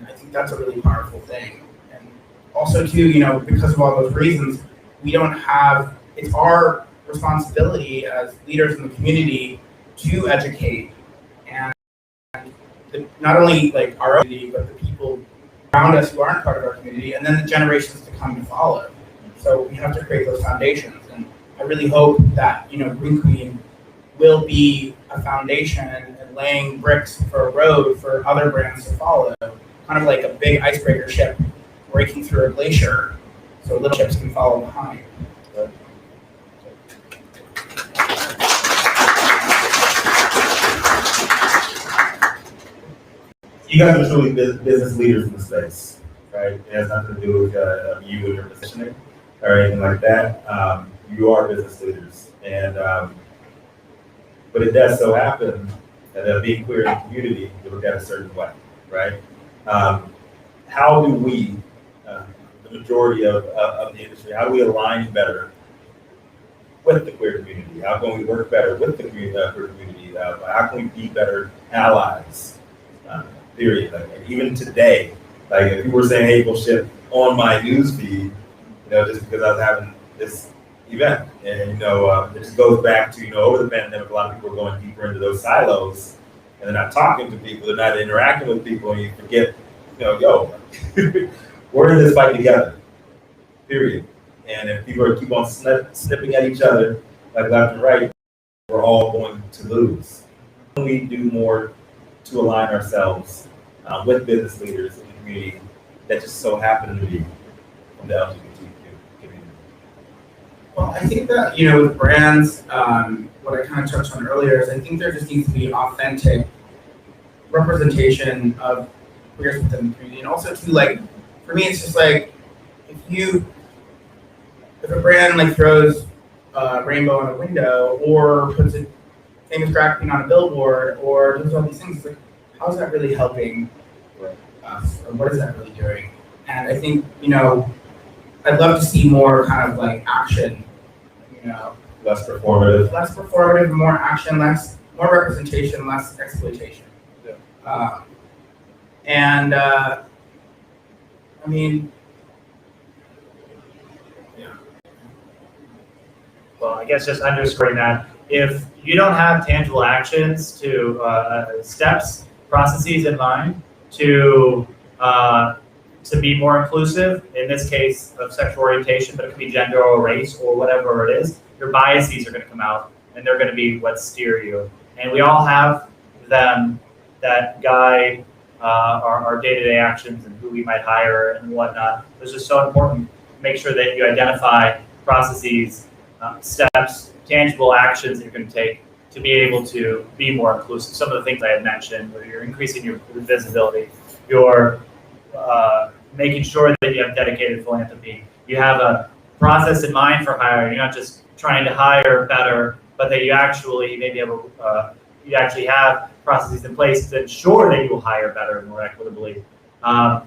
I think that's a really powerful thing. And also too, because of all those reasons, it's our responsibility as leaders in the community to educate, and not only like our own community, but the people around us who aren't part of our community, and then the generations to come to follow. So we have to create those foundations. And I really hope that, Green Queen will be a foundation and laying bricks for a road for other brands to follow, kind of like a big icebreaker ship breaking through a glacier so little ships can follow behind. You guys are truly business leaders in the space, right? It has nothing to do with you and your positioning or anything like that. You are business leaders, and but it does so happen that being queer in the community, you look at a certain way, right? How do we, the majority of the industry, how do we align better with the queer community? How can we work better with the queer community? How can we be better allies? Period. Like, even today, like if you were saying hateful shit on my news feed, just because I was having this event, and it just goes back to over the pandemic, a lot of people are going deeper into those silos, and they're not talking to people, they're not interacting with people, and you forget, we're in this fight together. Period. And if people keep on snipping at each other like left and right, we're all going to lose. We do more to align ourselves with business leaders in the community that just so happen to be from the LGBTQ community? Well, I think that, you know, with brands, what I kind of touched on earlier is I think there just needs to be authentic representation of queers within the community. And also too, like, for me, it's just like, if a brand like throws a rainbow on a window or puts a famous drag queen on a billboard or does all these things, it's like, how is that really helping us? Or what is that really doing? And I think, you know, I'd love to see more kind of like action, you know. Less performative. Less performative, more action, more representation, less exploitation. Yeah. I mean, yeah. Well, I guess just underscoring that, if you don't have tangible actions to steps, processes in mind to be more inclusive, in this case of sexual orientation, but it could be gender or race or whatever it is, your biases are going to come out and they're going to be what steer you. And we all have them that guide our day-to-day actions and who we might hire and whatnot. It's just so important to make sure that you identify processes, steps, tangible actions that you're going to take to be able to be more inclusive. Some of the things I had mentioned, where you're increasing your visibility, you're making sure that you have dedicated philanthropy. You have a process in mind for hiring. You're not just trying to hire better, but that you actually may be able you actually have processes in place to ensure that you will hire better and more equitably.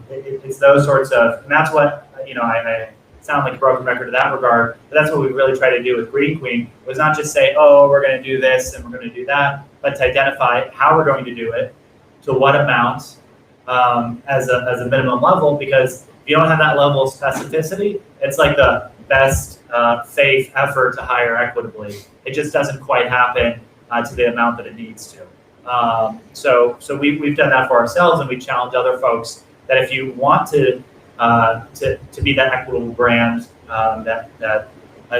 It's those sorts of, and that's what, you know, I sound like a broken record in that regard, but that's what we really try to do with Green Queen, was not just say, oh, we're going to do this and we're going to do that, but to identify how we're going to do it, to what amount, as a minimum level, because if you don't have that level of specificity, it's like the best faith effort to hire equitably. It just doesn't quite happen to the amount that it needs to. So we've done that for ourselves, and we challenge other folks that if you want to be that equitable brand that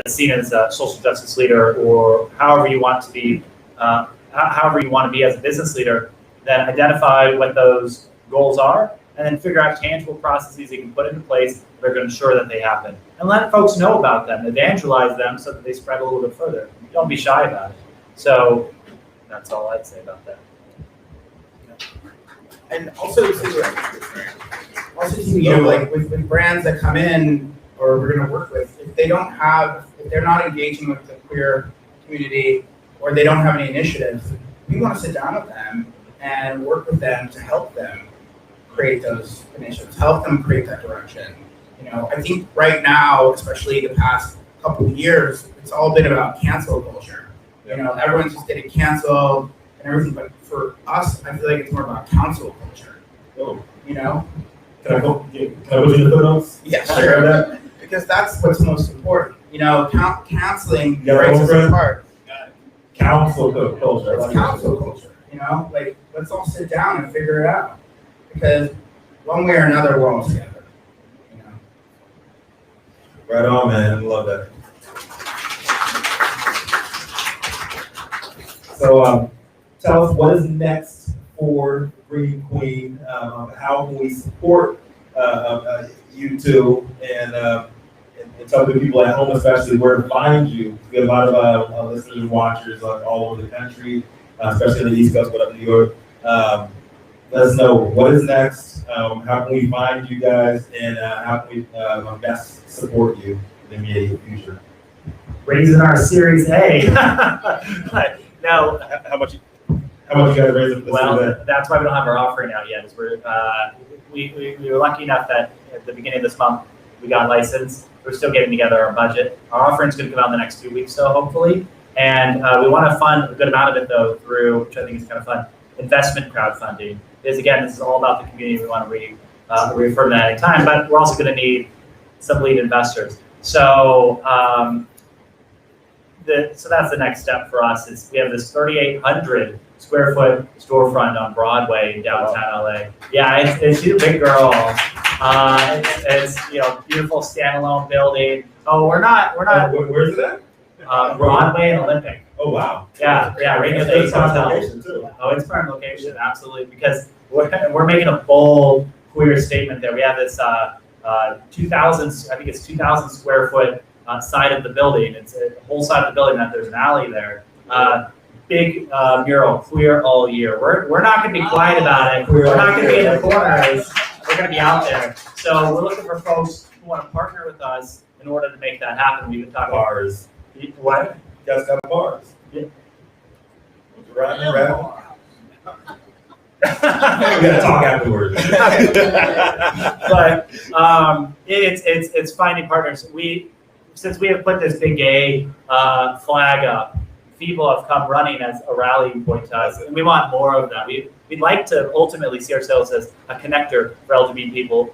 is seen as a social justice leader, or however you want to be as a business leader, then identify what those goals are, and then figure out tangible processes you can put into place that are going to ensure that they happen. And let folks know about them, evangelize them so that they spread a little bit further. Don't be shy about it. So that's all I'd say about that. And also, you know, like with brands that come in or we're going to work with, if they're not engaging with the queer community or they don't have any initiatives, we want to sit down with them and work with them to help them create those initiatives, help them create that direction. You know, I think right now, especially the past couple of years, it's all been about cancel culture. You know, everyone's just getting canceled and everything, but for us, I feel like it's more about counsel culture. Oh. You know? Can I put you in the footnotes? Yeah, Can I grab that? because that's what's most important. You know, counseling Yeah, breaks us over. apart. Council culture. It's counsel culture. You know, like let's all sit down and figure it out, because one way or another, we're all together. You know. Right on, man. I love that. So, tell us what is next for Green Queen. How can we support you two, and tell the people at home, especially, where to find you. We have a lot of listeners and watchers all over the country, especially in the East Coast, but up in New York. Let us know what is next. How can we find you guys, and how can we best support you in the immediate future? Raising our Series A. No. How much? How much you guys raise up this Well, event? that's why we don't have our offering out yet. Is we were lucky enough that at the beginning of this month we got licensed. We're still getting together our budget. Our offering's going to come out in the next 2 weeks, so hopefully. And we want to fund a good amount of it though through, which I think is kind of fun, investment crowdfunding. Because again, this is all about the community. We want to reaffirm that at any time, but we're also going to need some lead investors. So. So that's the next step for us. Is we have this 3,800 square foot storefront on Broadway in downtown LA. Yeah, it's she's a big girl. It's beautiful standalone building. Oh, we're not. Where's it at? Broadway and Olympic. Oh wow. Yeah, Rico It's Hotel. location too. Oh, it's prime location, absolutely, because we're making a bold queer statement there. We have this 2,000, I think it's 2,000 square foot side of the building. It's a whole side of the building that there's an alley there. Big mural, queer all year. We're not going to be quiet about it. We're not going to be in the corners. We're going to be out there. So we're looking for folks who want to partner with us in order to make that happen. We've been talking Bars. what? You guys got bars. Yeah. Right. We gotta talk afterwards. But it's finding partners. Since we have put this big gay flag up, people have come running as a rallying point to us, and we want more of that. We'd like to ultimately see ourselves as a connector for LGBT people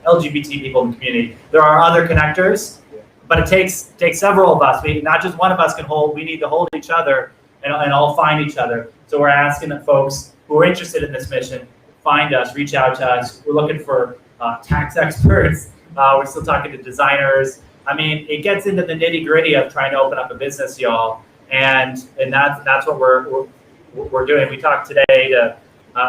in the community. There are other connectors, but it takes several of us. Not just one of us can hold. We need to hold each other and all find each other. So we're asking that folks who are interested in this mission find us, reach out to us. We're looking for tax experts. We're still talking to designers. I mean, it gets into the nitty gritty of trying to open up a business, y'all, and that's what we're doing. We talked today to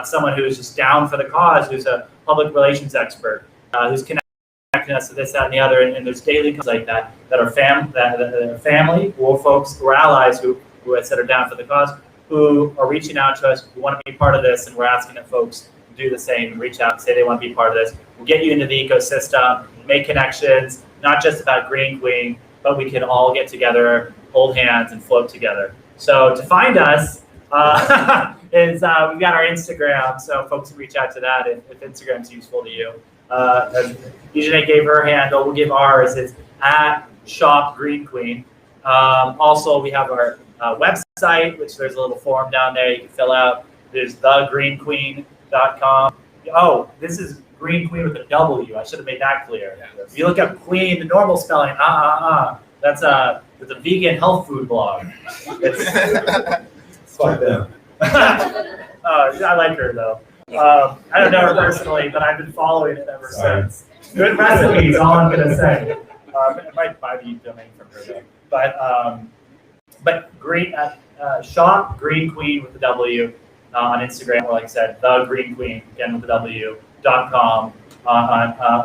someone who's just down for the cause, who's a public relations expert, who's connecting us to this, that, and the other. And there's daily calls like that are family or folks who are allies who I said are down for the cause, who are reaching out to us, who want to be part of this, and we're asking that folks do the same, reach out and say they want to be part of this. We'll get you into the ecosystem, make connections, not just about Green Queen, but we can all get together, hold hands, and float together. So to find us we've got our Instagram, so folks can reach out to that if Instagram's useful to you. Eugene gave her handle, we'll give ours. It's at Shop Green Queen. Also, we have our website, which there's a little form down there you can fill out. There's thegreenqueen.com. Oh, this is Green Queen with a W. I should have made that clear. If you look up Queen, the normal spelling, that's a vegan health food blog. It's like them. I like her though. I don't know her personally, but I've been following it ever since. Good recipes, all I'm gonna say. I might buy the domain from her though. But great. Shop Green Queen with the W on Instagram, or like I said, the Green Queen again with the W.com.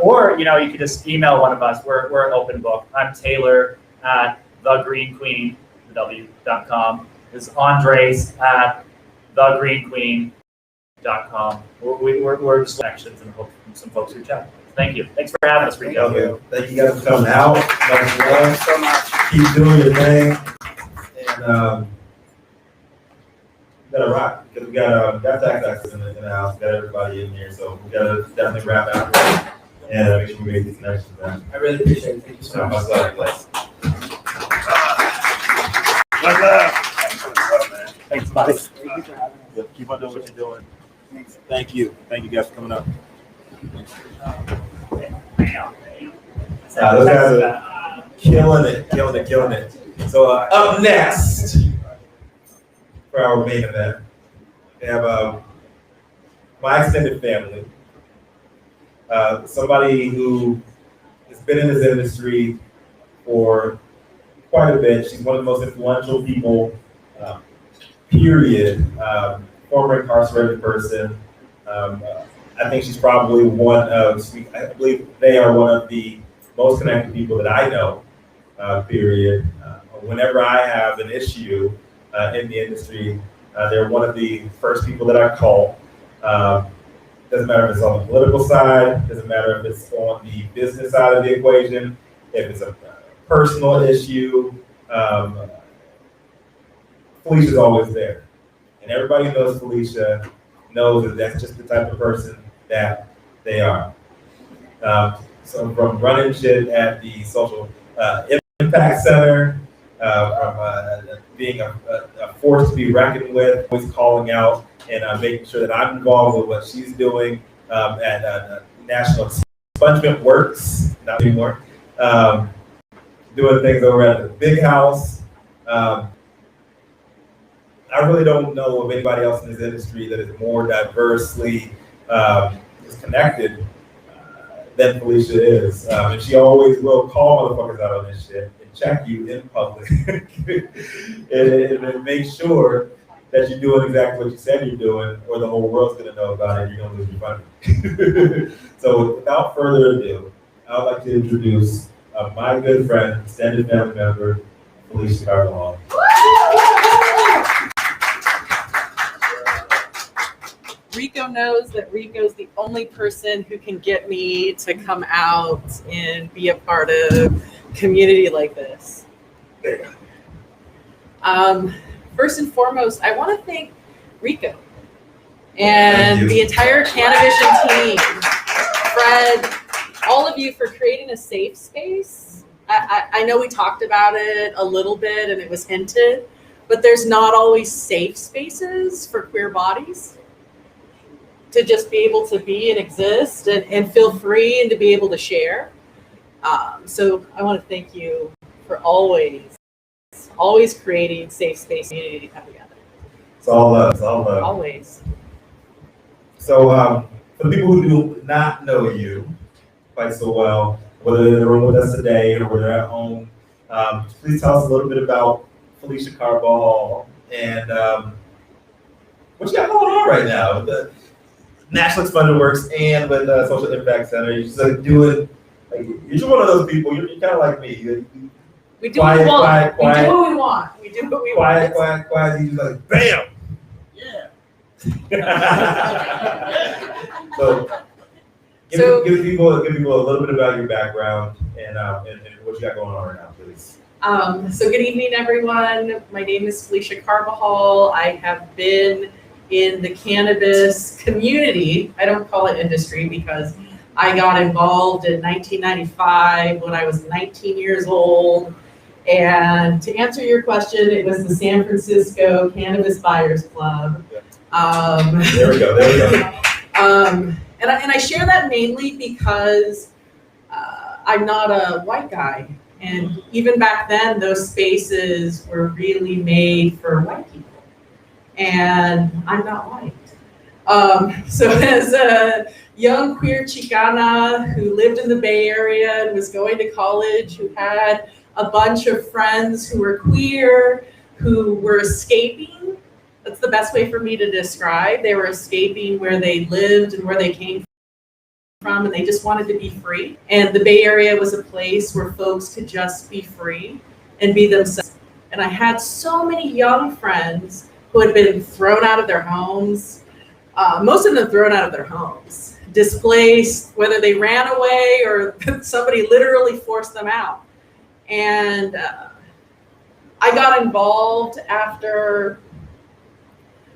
Or you can just email one of us. We're an open book. I'm Taylor at thegreenqueen.com. This is Andres at thegreenqueen.com. We're just connections and hope some folks reach out. Thank you. Thanks for having us, Rico. Thank you guys for coming out. Thank you so much. Keep doing your thing. And we gotta rock because we got tax access in the house. We got everybody in here, so we gotta definitely wrap out and make sure we make these connections. Man. I really appreciate it. Thank you so much. Much love, place. Thanks, buddy. Keep on doing what you're doing. Thank you. Thank you guys for coming up. Those guys are killing it. So up next for our main event, we have my extended family. Somebody who has been in this industry for quite a bit. She's one of the most influential people, period. Former incarcerated person. I think she's probably I believe they are one of the most connected people that I know, period. Whenever I have an issue in the industry, they're one of the first people that I call. Doesn't matter if it's on the political side, doesn't matter if it's on the business side of the equation, if it's a personal issue, Felicia's always there. And everybody who knows Felicia knows that that's just the type of person that they are. So from running shit at the Social Impact Center, from being a force to be reckoned with, always calling out and making sure that I'm involved with what she's doing at National Expungement Works, not anymore, doing things over at the Big House. I really don't know of anybody else in this industry that is more diversely connected than Felicia is. And she always will call motherfuckers out on this shit and check you in public and make sure that you're doing exactly what you said you're doing, or the whole world's gonna know about it, you're gonna lose your funding. So without further ado, I would like to introduce my good friend, extended family member, Felicia Carvalho. Rico knows that Rico's the only person who can get me to come out and be a part of community like this. First and foremost, I want to thank Rico and the entire Cannabis team, Fred, all of you for creating a safe space. I know we talked about it a little bit and it was hinted, but there's not always safe spaces for queer bodies to just be able to be and exist and feel free and to be able to share. So I want to thank you for always creating safe space community to come together. It's all love, it's all love. Always. So for the people who do not know you quite so well, whether they're in the room with us today or whether they're at home, please tell us a little bit about Felicia Carvalho and what you got going on right now with the National Expunged Works and with the Social Impact Center. You're just like doing, like, you're just one of those people. You're kind of like me. We do what we want. Quiet. We do what we want. We do what we want. Quiet. You just like, bam. Yeah. So give people a little bit about your background and what you got going on right now, please. So good evening, everyone. My name is Felicia Carvalho. I have been in the cannabis community. I don't call it industry because I got involved in 1995 when I was 19 years old. And to answer your question, it was the San Francisco Cannabis Buyers Club. There we go. And I share that mainly because I'm not a white guy. And even back then, those spaces were really made for white people. And I'm not white. So as a young queer Chicana who lived in the Bay Area and was going to college, who had a bunch of friends who were queer, who were escaping. That's the best way for me to describe. They were escaping where they lived and where they came from, and they just wanted to be free. And the Bay Area was a place where folks could just be free and be themselves. And I had so many young friends who had been thrown out of their homes, most of them thrown out of their homes, displaced, whether they ran away or somebody literally forced them out. And I got involved after,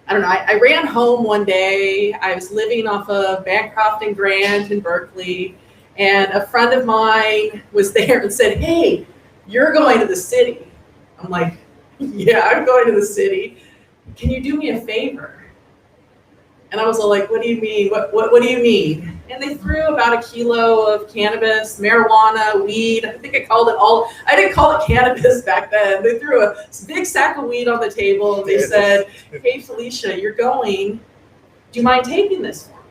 I don't know, I ran home one day. I was living off of Bancroft and Grant in Berkeley, and a friend of mine was there and said, "Hey, you're going to the city." I'm like, "Yeah, I'm going to the city. Can you do me a favor?" And I was all like, "What do you mean? What do you mean?" And they threw about a kilo of cannabis, marijuana, weed. I think I called it all. I didn't call it cannabis back then. They threw a big sack of weed on the table. And they said, "Hey, Felicia, you're going. Do you mind taking this for me?"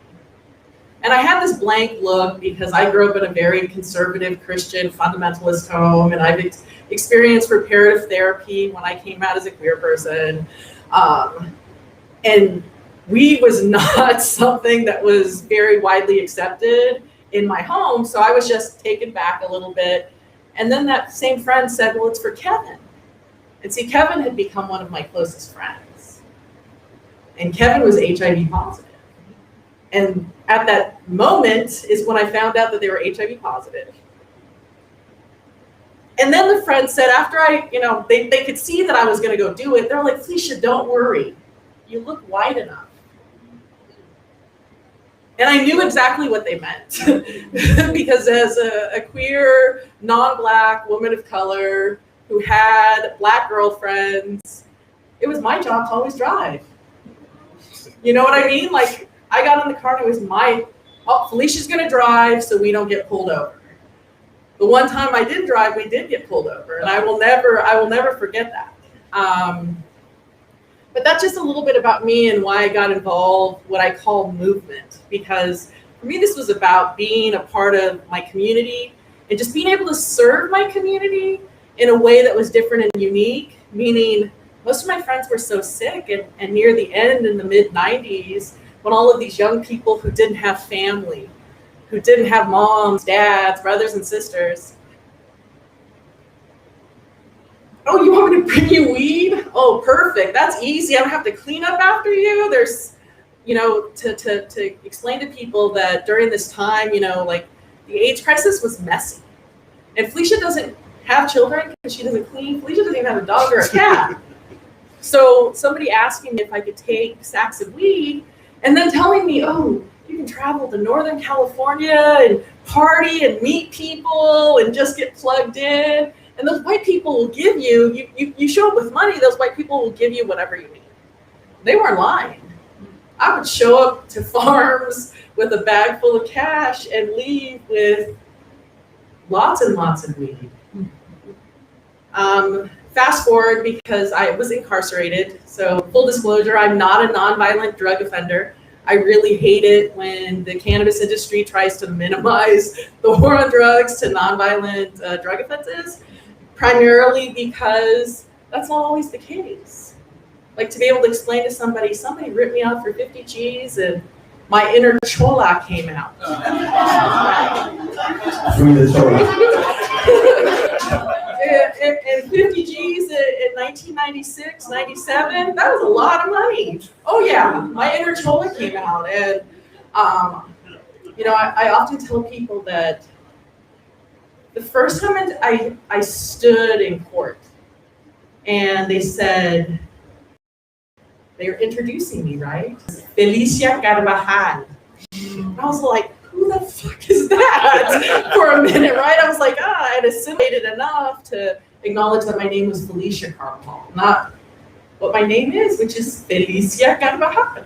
And I had this blank look because I grew up in a very conservative Christian fundamentalist home, and I've experienced reparative therapy when I came out as a queer person. And weed was not something that was very widely accepted in my home. So I was just taken back a little bit. And then that same friend said, "Well, it's for Kevin." And see, Kevin had become one of my closest friends. And Kevin was HIV positive. And at that moment is when I found out that they were HIV positive. And then the friend said, after they could see that I was going to go do it, they're like, "Felicia, don't worry. You look white enough." And I knew exactly what they meant because as a queer, non-Black woman of color who had Black girlfriends, it was my job to always drive. You know what I mean? Like, I got in the car and it was Felicia's gonna drive so we don't get pulled over. The one time I did drive, we did get pulled over, and I will never forget that. But that's just a little bit about me and why I got involved, what I call movement, because for me, this was about being a part of my community and just being able to serve my community in a way that was different and unique, meaning most of my friends were so sick, and near the end in the mid-90s, when all of these young people who didn't have family, who didn't have moms, dads, brothers, and sisters. Oh, you want me to bring you weed? Oh, perfect. That's easy. I don't have to clean up after you. There's, to explain to people that during this time, like the AIDS crisis was messy. And Felicia doesn't have children because she doesn't clean. Felicia doesn't even have a dog or a cat. So somebody asking me if I could take sacks of weed and then telling me, oh, you can travel to Northern California and party and meet people and just get plugged in. And those white people will give you show up with money, those white people will give you whatever you need. They weren't lying. I would show up to farms with a bag full of cash and leave with lots and lots of weed. Fast forward, because I was incarcerated. So full disclosure, I'm not a nonviolent drug offender. I really hate it when the cannabis industry tries to minimize the war on drugs to nonviolent drug offenses, primarily because that's not always the case. Like, to be able to explain to somebody ripped me off for 50 G's and my inner chola came out. Free the chola. And 50 G's in 1996, 97, that was a lot of money. Oh yeah, my inner chola came out. And, I often tell people that the first time I stood in court and they said, they were introducing me, right? Felicia Carvajal. And I was like, who the fuck is that? For a minute, right? I was like, I had assimilated enough to acknowledge that my name was Felicia Carvajal, not what my name is, which is Felicia Carvajal.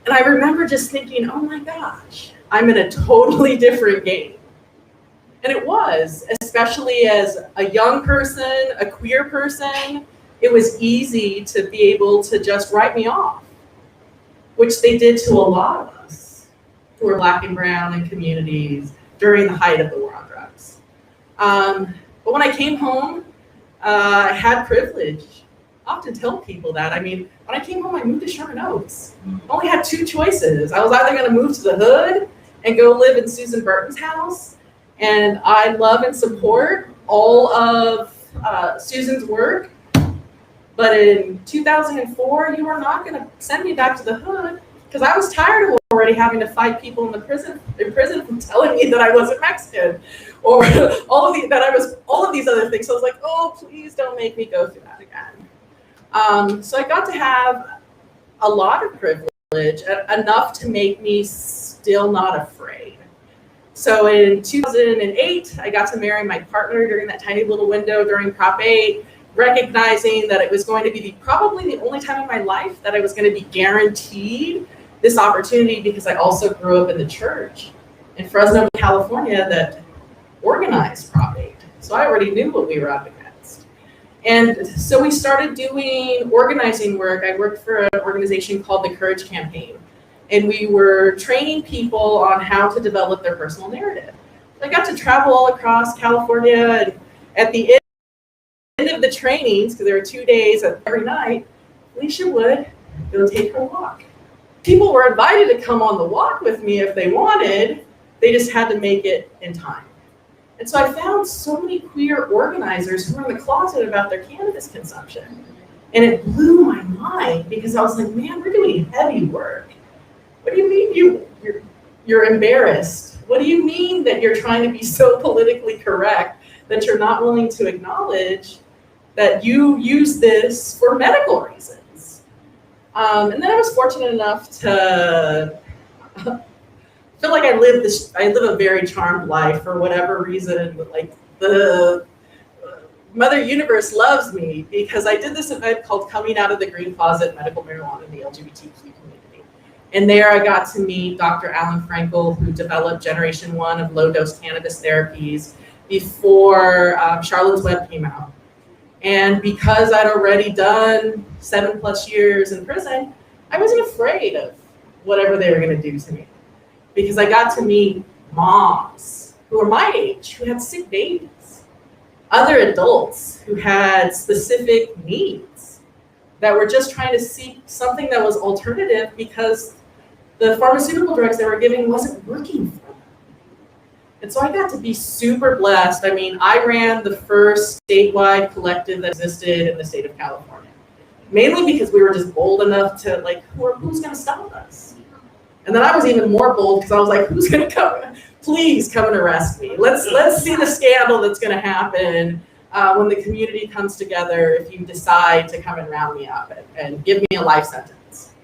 And I remember just thinking, oh my gosh, I'm in a totally different game. And it was, especially as a young person, a queer person, it was easy to be able to just write me off, which they did to a lot of us who were Black and brown in communities during the height of the war on drugs. But when I came home, I had privilege. I often tell people that. I mean, when I came home, I moved to Sherman Oaks. I only had two choices. I was either going to move to the hood and go live in Susan Burton's house. And I love and support all of Susan's work. But in 2004, you were not going to send me back to the hood because I was tired of already having to fight people in prison from telling me that I wasn't Mexican, or all of these other things. So I was like, oh, please don't make me go through that again. So I got to have a lot of privilege, enough to make me still not afraid. So in 2008, I got to marry my partner during that tiny little window during Prop 8. Recognizing that it was going to be probably the only time in my life that I was going to be guaranteed this opportunity, because I also grew up in the church in Fresno, California, that organized Prop 8. So I already knew what we were up against. And so we started doing organizing work. I worked for an organization called the Courage Campaign, and we were training people on how to develop their personal narrative. So I got to travel all across California, and at the end of the trainings, because there were 2 days every night, Felicia would go take her walk. People were invited to come on the walk with me if they wanted. They just had to make it in time. And so I found so many queer organizers who were in the closet about their cannabis consumption. And it blew my mind, because I was like, man, we're doing heavy work. What do you mean you're embarrassed? What do you mean that you're trying to be so politically correct that you're not willing to acknowledge that you use this for medical reasons? And then I was fortunate enough to feel like I live a very charmed life for whatever reason. Like, the Mother Universe loves me, because I did this event called Coming Out of the Green Closet, Medical Marijuana in the LGBTQ Community. And there I got to meet Dr. Alan Frankel, who developed Generation 1 of low-dose cannabis therapies before Charlotte's Web came out. And because I'd already done 7+ years in prison, I wasn't afraid of whatever they were going to do to me, because I got to meet moms who were my age, who had sick babies, other adults who had specific needs. that were just trying to seek something that was alternative because the pharmaceutical drugs they were giving wasn't working for them. And so I got to be super blessed. I mean, I ran the first statewide collective that existed in the state of California, mainly because we were just bold enough to like, who's going to stop us? And then I was even more bold because I was like, who's going to come? Please come and arrest me. Let's see the scandal that's going to happen when the community comes together if you decide to come and round me up and give me a life sentence.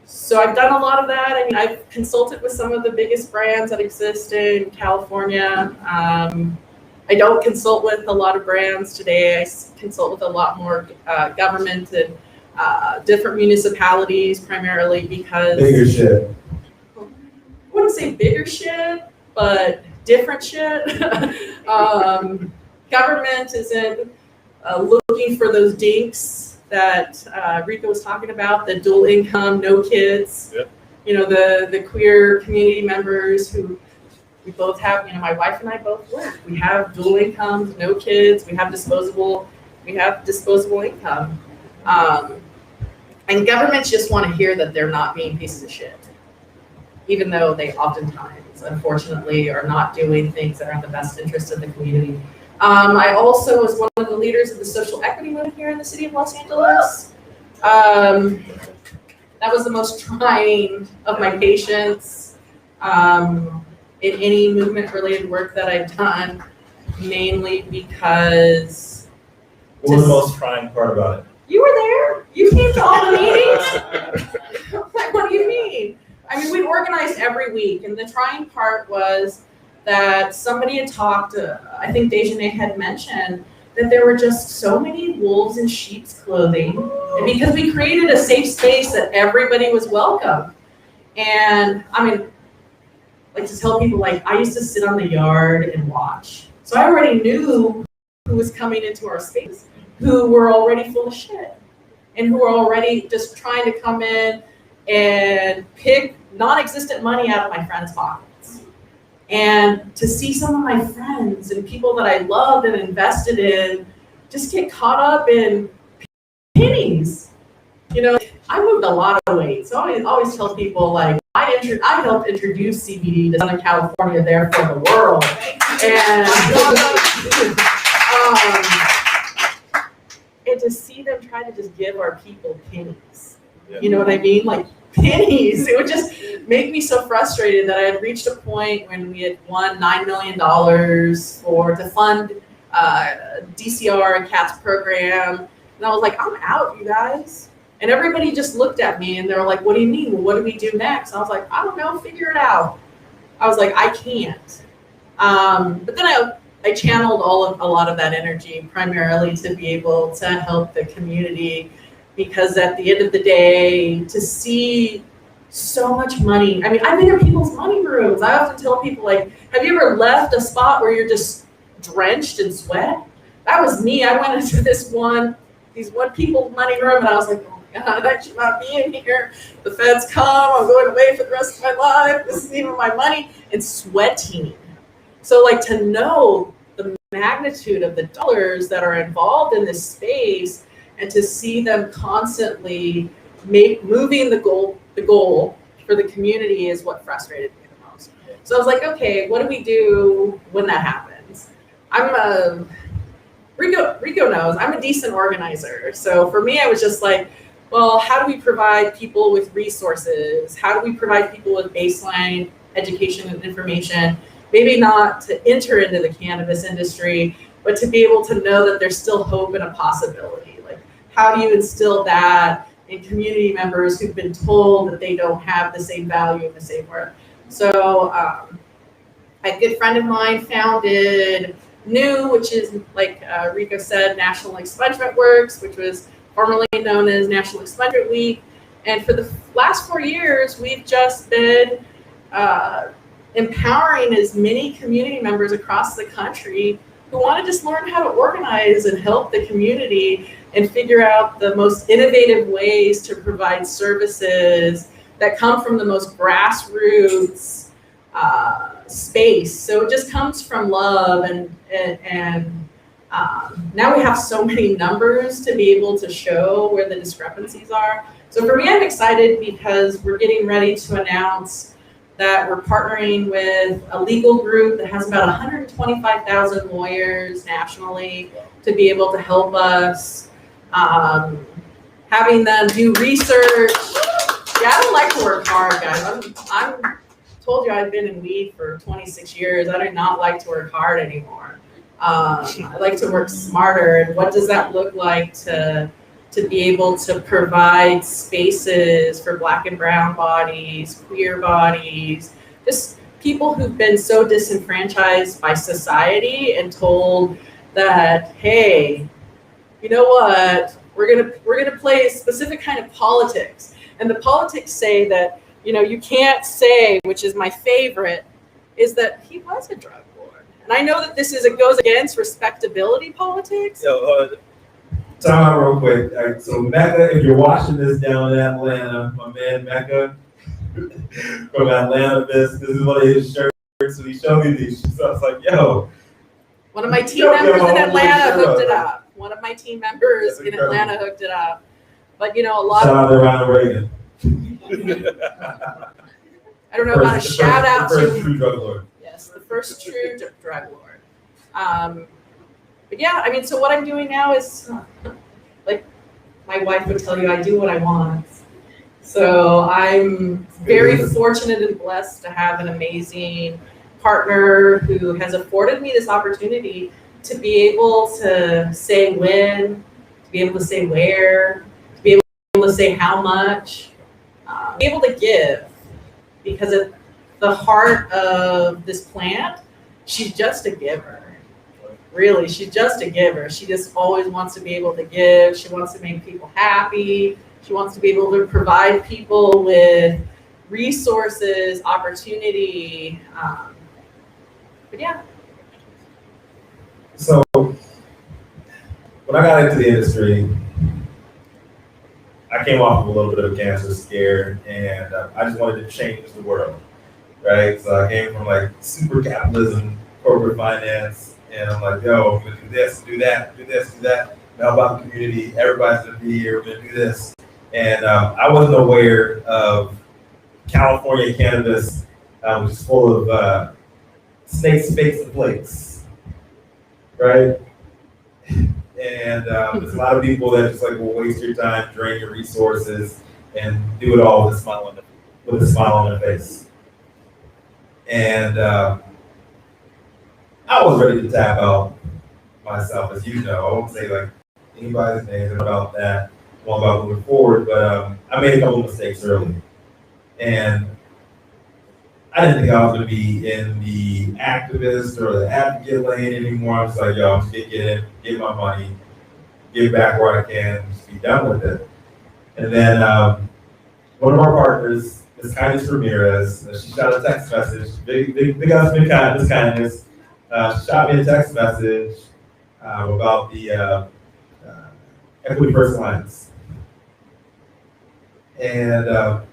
So I've done a lot of that. I mean, I've consulted with some of the biggest brands that exist in California. I don't consult with a lot of brands today. I consult with a lot more government and different municipalities primarily because— Bigger shit. I wouldn't say bigger shit, but different shit. Government isn't looking for those dinks that Rico was talking about, the dual income, no kids. Yep. You know, the queer community members who we both have, you know, my wife and I both work. We have dual incomes, no kids, we have disposable income. And governments just want to hear that they're not being pieces of shit, even though they oftentimes, unfortunately, are not doing things that are in the best interest of the community. I also was one of the leaders of the social equity movement here in the city of Los Angeles. That was the most trying of my patience in any movement-related work that I've done, mainly because— What was the most trying part about it? You were there. You came to all the meetings. Like, what do you mean? I mean, we organized every week, and the trying part was that somebody had talked, I think Dejanay had mentioned, that there were just so many wolves in sheep's clothing. And because we created a safe space that everybody was welcome. And I mean, like to tell people, like, I used to sit on the yard and watch. So I already knew who was coming into our space, who were already full of shit, and who were already just trying to come in and pick non-existent money out of my friends' pockets. And to see some of my friends and people that I loved and invested in just get caught up in pennies. You know, I moved a lot of weight. So I always tell people, like, I helped introduce CBD to Southern California, therefore the world. And to see them try to just give our people pennies. Yeah. You know what I mean? Like, pennies. It would just make me so frustrated that I had reached a point when we had won $9 million to fund DCR and CAT's program. And I was like, I'm out, you guys. And everybody just looked at me and they were like, what do you mean? Well, what do we do next? I was like, I don't know, figure it out. I was like, I can't. But then I channeled a lot of that energy primarily to be able to help the community, because at the end of the day, to see so much money, I mean, I've been in people's money rooms. I often tell people, like, have you ever left a spot where you're just drenched in sweat? That was me. I went into these one people's money room and I was like, oh my God, I should not be in here. The feds come, I'm going away for the rest of my life. This is even my money, and sweating. So, like, to know the magnitude of the dollars that are involved in this space, and to see them constantly moving the goal for the community is what frustrated me the most. So I was like, okay, what do we do when that happens? Rico knows I'm a decent organizer. So for me, I was just like, well, how do we provide people with resources? How do we provide people with baseline education and information? Maybe not to enter into the cannabis industry, but to be able to know that there's still hope and a possibility. Like, how do you instill that in community members who've been told that they don't have the same value and the same worth? So a good friend of mine founded NEW, which is, like Rico said, National Expungement Works, which was formerly known as National Expungement Week. And for the last 4 years, we've just been empowering as many community members across the country who want to just learn how to organize and help the community and figure out the most innovative ways to provide services that come from the most grassroots space. So it just comes from love and Now we have so many numbers to be able to show where the discrepancies are. So for me, I'm excited because we're getting ready to announce that we're partnering with a legal group that has about 125,000 lawyers nationally to be able to help us, having them do research. Yeah, I don't like to work hard, guys. I'm told you I've been in weed for 26 years. I do not like to work hard anymore. I like to work smarter. And what does that look like to be able to provide spaces for Black and brown bodies, queer bodies, just people who've been so disenfranchised by society and told that, hey, you know what, we're gonna play a specific kind of politics. And the politics say that, you know, you can't say, which is my favorite, is that he was a drug lord. And I know that it goes against respectability politics. Time out real quick. All right, so Mecca, if you're watching this down in Atlanta, my man Mecca from Atlanta, this is one of his shirts. So he showed me these. So I was like, yo. One of my team members in Atlanta hooked it up. One of my team members in Atlanta hooked it up. But you know, a lot Shout out to Ronald Reagan. I don't know how to shout out the to first true drug lord. Yes, the first true drug lord. But yeah, I mean, so what I'm doing now is, like my wife would tell you, I do what I want. So I'm very fortunate and blessed to have an amazing partner who has afforded me this opportunity to be able to say when, to be able to say where, to be able to say how much, be able to give, because at the heart of this plant, she's just a giver. Really, she's just a giver. She just always wants to be able to give. She wants to make people happy. She wants to be able to provide people with resources, opportunity. But yeah. So when I got into the industry, I came off of a little bit of a cancer scare, and I just wanted to change the world, right? So I came from like super capitalism, corporate finance, and I'm like, yo, I'm gonna do this, do that, do this, do that. Now about the community, everybody's gonna be here, we're gonna do this. And I wasn't aware of California cannabis, which is full of snakes, fakes, and flakes, right? And there's a lot of people that just like will waste your time, drain your resources, and do it all with a smile on their face. And I was ready to tap out myself, as you know. I won't say like anybody's name about that, all about moving forward, but I made a couple of mistakes early. And I didn't think I was going to be in the activist or the advocate lane anymore. I was like, yo, I'm just going to get in, get my money, give back where I can, just be done with it. And then one of our partners, Ms. CANiPRENEUR, she shot a text message, big us, big kindness. She shot me a text message about the Equity First Alliance. And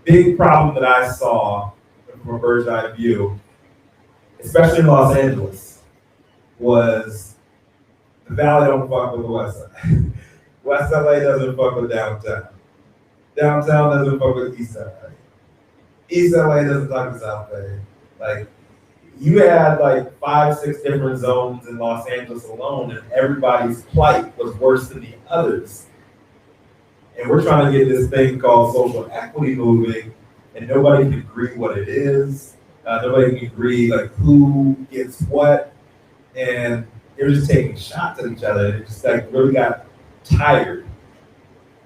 big problem that I saw from a bird's eye view, especially in Los Angeles, was the Valley don't fuck with the West Side. West LA doesn't fuck with downtown. Downtown doesn't fuck with East LA. East LA doesn't talk to South Bay. Like, you had like 5, 6 different zones in Los Angeles alone, and everybody's plight was worse than the others. And we're trying to get this thing called social equity moving, and nobody can agree what it is. Nobody can agree like who gets what, and they're just taking shots at each other. And it just like really got tired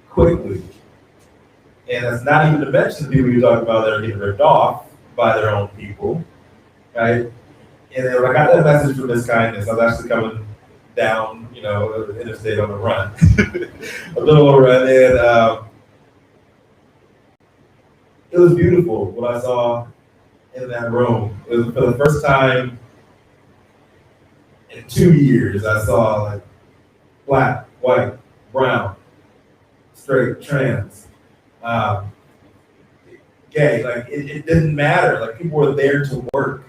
quickly. And that's not even to mention the people you talk about that are getting ripped off by their own people, right? And then when I got that message from Ms. Kindness, I was actually coming down, you know, the interstate on the run, a little run, and it was beautiful what I saw in that room. It was for the first time in 2 years, I saw like black, white, brown, straight, trans, gay. Like it didn't matter. Like people were there to work,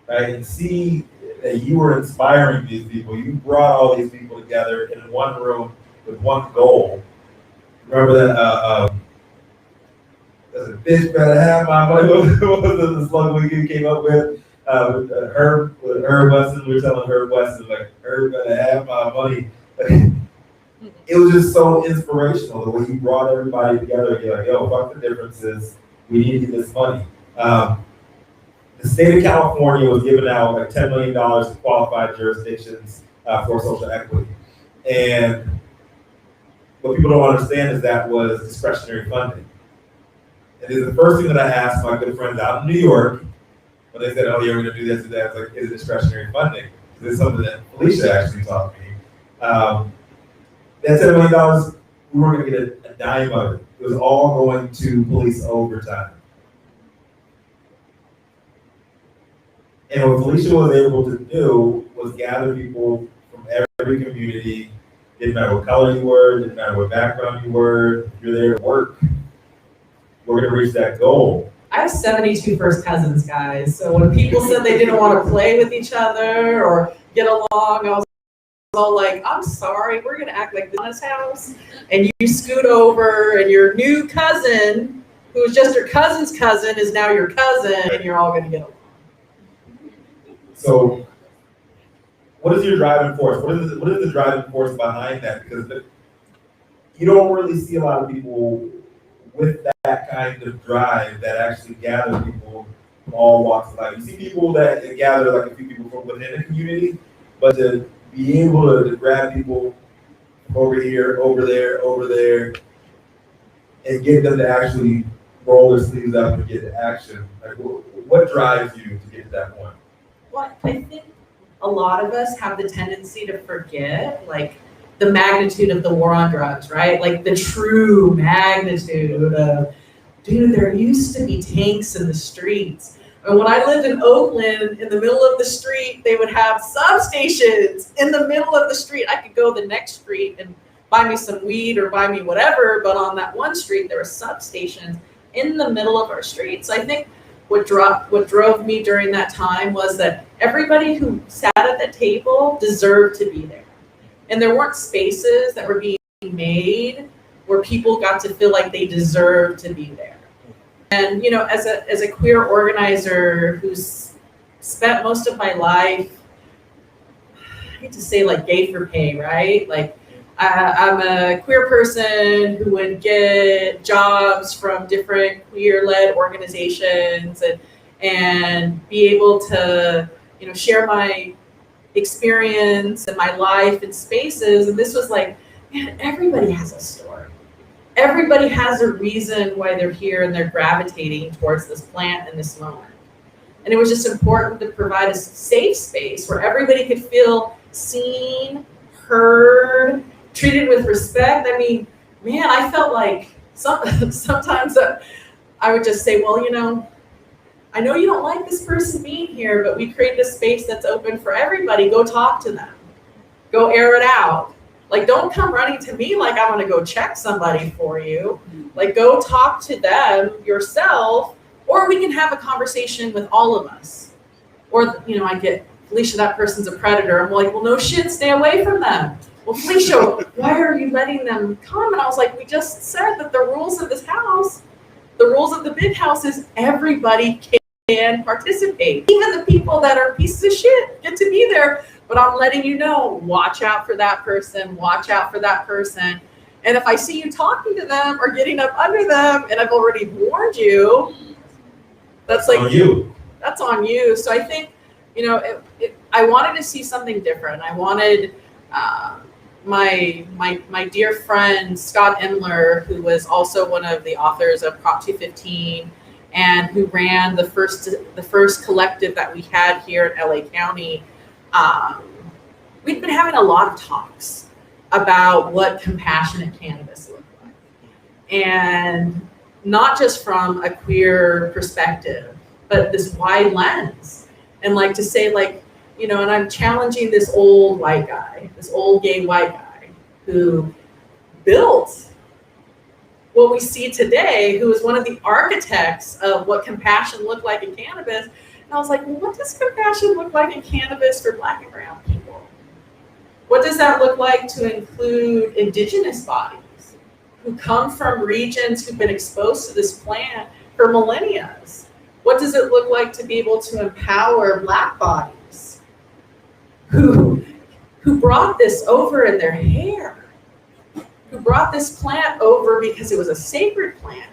right? And see that you were inspiring these people. You brought all these people together in one room with one goal. Remember that, there's a bitch better have my money. What was the slogan we came up with? Herb Weston, we were telling Herb Weston, like, Herb better have my money. It was just so inspirational the way he brought everybody together and you're like, yo, fuck the differences. We need to get this money. The state of California was giving out like $10 million to qualified jurisdictions for social equity. And what people don't understand is that was discretionary funding. And it's the first thing that I asked my good friends out in New York when they said, oh, yeah, we're going to do this and that. It's like, is it discretionary funding? This is something that Felicia actually taught me. That $10 million, we weren't going to get a dime of it. It was all going to police overtime. And what Felicia was able to do was gather people from every community. Didn't matter what color you were, didn't matter what background you were, if you're there to work, we're gonna reach that goal. I have 72 first cousins, guys. So when people said they didn't want to play with each other or get along, I was all like, I'm sorry, we're gonna act like this house. And you scoot over and your new cousin, who was just your cousin's cousin, is now your cousin, and you're all gonna get along. So what is your driving force? What is the driving force behind that? Because you don't really see a lot of people with that kind of drive that actually gather people from all walks of life. You see people that gather like a few people from within the community, but to be able to grab people from over here, over there, and get them to actually roll their sleeves up and get to action. Like, what drives you to get to that point? Well, I think a lot of us have the tendency to forget, like, the magnitude of the war on drugs, right? Like the true magnitude of, dude, there used to be tanks in the streets. And when I lived in Oakland, in the middle of the street, they would have substations in the middle of the street. I could go the next street and buy me some weed or buy me whatever, but on that one street, there were substations in the middle of our street. So I think what drove me during that time was that everybody who sat at the table deserved to be there. And there weren't spaces that were being made where people got to feel like they deserved to be there. And, you know, as a queer organizer who's spent most of my life, I hate to say like gay for pay, right? Like I'm a queer person who would get jobs from different queer-led organizations and be able to, you know, share my experience and my life in spaces. And this was like, man, everybody has a story. Everybody has a reason why they're here and they're gravitating towards this plant in this moment. And it was just important to provide a safe space where everybody could feel seen, heard, treated with respect. I mean, man, I felt like sometimes I would just say, well, you know, I know you don't like this person being here, but we created a space that's open for everybody. Go talk to them. Go air it out. Like, don't come running to me like I want to go check somebody for you. Like, go talk to them yourself, or we can have a conversation with all of us. Or, you know, I get, Felicia, that person's a predator. I'm like, well, no shit, stay away from them. Well, Felicia, why are you letting them come? And I was like, we just said that the rules of this house, the rules of the big house is everybody can participate. Even the people that are pieces of shit get to be there. But I'm letting you know, watch out for that person, watch out for that person. And if I see you talking to them or getting up under them, and I've already warned you, that's like, on you. That's on you. So I think, you know, I wanted to see something different. I wanted my dear friend, Scott Imler, who was also one of the authors of Prop 215 and who ran the first collective that we had here in LA County. We've been having a lot of talks about what compassionate cannabis looks like. And not just from a queer perspective, but this wide lens. And like to say, like, you know, and I'm challenging this old white guy, this old gay white guy who built what we see today, who is one of the architects of what compassion looked like in cannabis. And I was like, well, what does compassion look like in cannabis for Black and brown people? What does that look like to include indigenous bodies who come from regions who've been exposed to this plant for millennia? What does it look like to be able to empower Black bodies who brought this over in their hair, who brought this plant over because it was a sacred plant?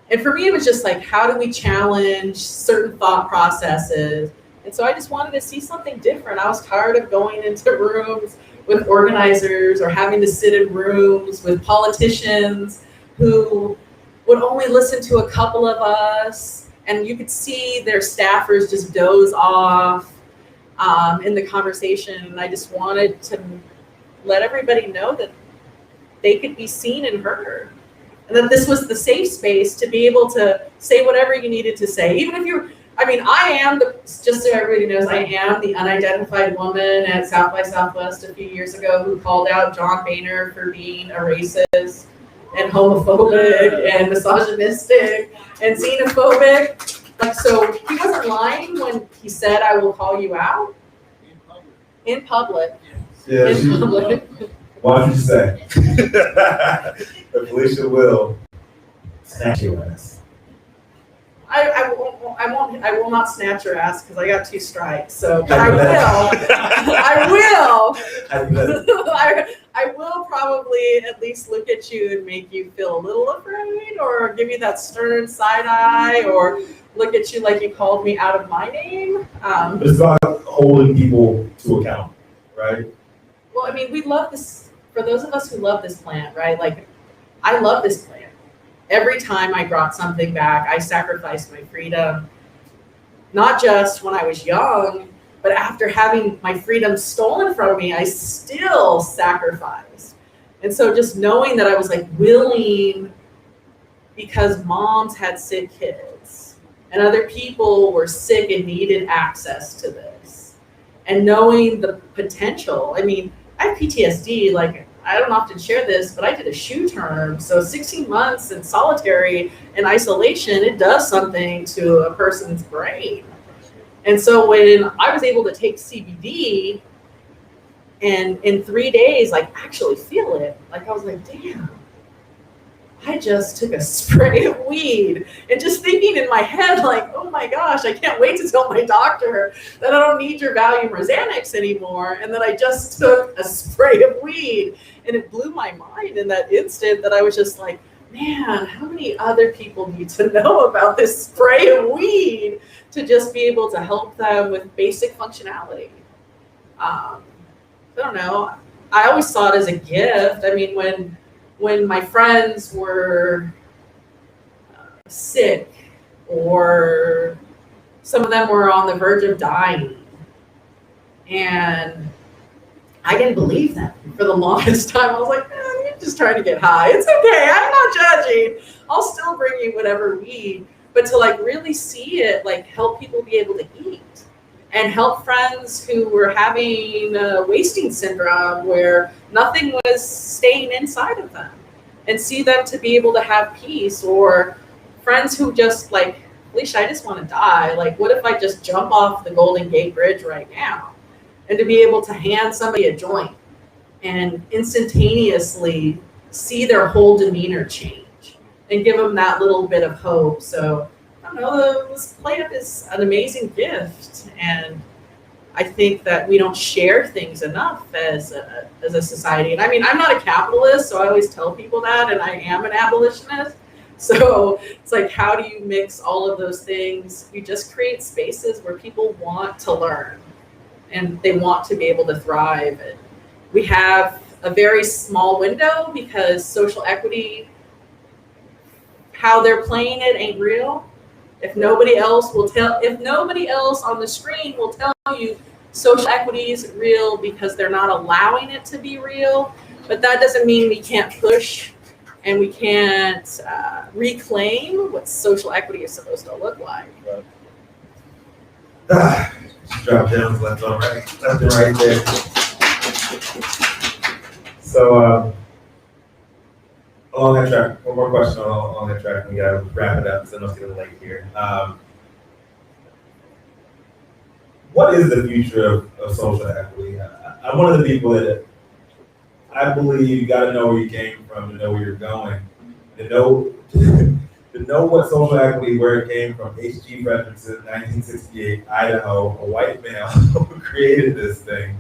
And for me, it was just like, how do we challenge certain thought processes? And so I just wanted to see something different. I was tired of going into rooms with organizers or having to sit in rooms with politicians who would only listen to a couple of us. And you could see their staffers just doze off in the conversation. And I just wanted to let everybody know that they could be seen and heard. And that this was the safe space to be able to say whatever you needed to say. Even if you're, I am just so everybody knows, I am the unidentified woman at South by Southwest a few years ago who called out John Boehner for being a racist and homophobic and misogynistic and xenophobic. Like, so he wasn't lying when he said, I will call you out. In public. Yeah, In public. Why don't you say? The Felicia will snatch your ass. I will not snatch your ass because I got 2 strikes. So, but I will. I will probably at least look at you and make you feel a little afraid, or give you that stern side eye, or look at you like you called me out of my name. It's about holding people to account, right? Well, we love this. For those of us who love this plant, right? Like, I love this plant. Every time I brought something back, I sacrificed my freedom. Not just when I was young, but after having my freedom stolen from me, I still sacrificed. And so just knowing that I was like willing, because moms had sick kids and other people were sick and needed access to this. And knowing the potential, I have PTSD, like, I don't often share this, but I did a SHU term. So 16 months in solitary and isolation, it does something to a person's brain. And so when I was able to take CBD and in 3 days, like, actually feel it, like, I was like, damn, I just took a spray of weed. And just thinking in my head, like, oh my gosh, I can't wait to tell my doctor that I don't need your Valium or Xanax anymore, and that I just took a spray of weed. And it blew my mind in that instant that I was just like, man, how many other people need to know about this spray of weed to just be able to help them with basic functionality? I don't know. I always saw it as a gift. When my friends were sick, or some of them were on the verge of dying, and I didn't believe them for the longest time. I was like, you're just trying to get high. It's okay. I'm not judging. I'll still bring you whatever weed. But to like really see it, like, help people be able to eat, and help friends who were having wasting syndrome where nothing was staying inside of them, and see them to be able to have peace. Or friends who just like, Alicia, I just want to die. Like, what if I just jump off the Golden Gate Bridge right now? And to be able to hand somebody a joint and instantaneously see their whole demeanor change and give them that little bit of hope. So, I don't know, this plant is an amazing gift. And I think that we don't share things enough as a society. And I'm not a capitalist, so I always tell people that, and I am an abolitionist. So it's like, how do you mix all of those things? You just create spaces where people want to learn and they want to be able to thrive. And we have a very small window because social equity, how they're playing it ain't real. If nobody else on the screen will tell you social equity is real because they're not allowing it to be real, but that doesn't mean we can't push and we can't reclaim what social equity is supposed to look like. Drop down left on right, left and right there. So along that track, one more question along that track. We gotta wrap it up because I know it's getting late here. what is the future of social equity? I'm one of the people that I believe you got to know where you came from to know where you're going, to know to know what social equity, where it came from. H.G. Frederickson, 1968, Idaho, a white male who created this thing,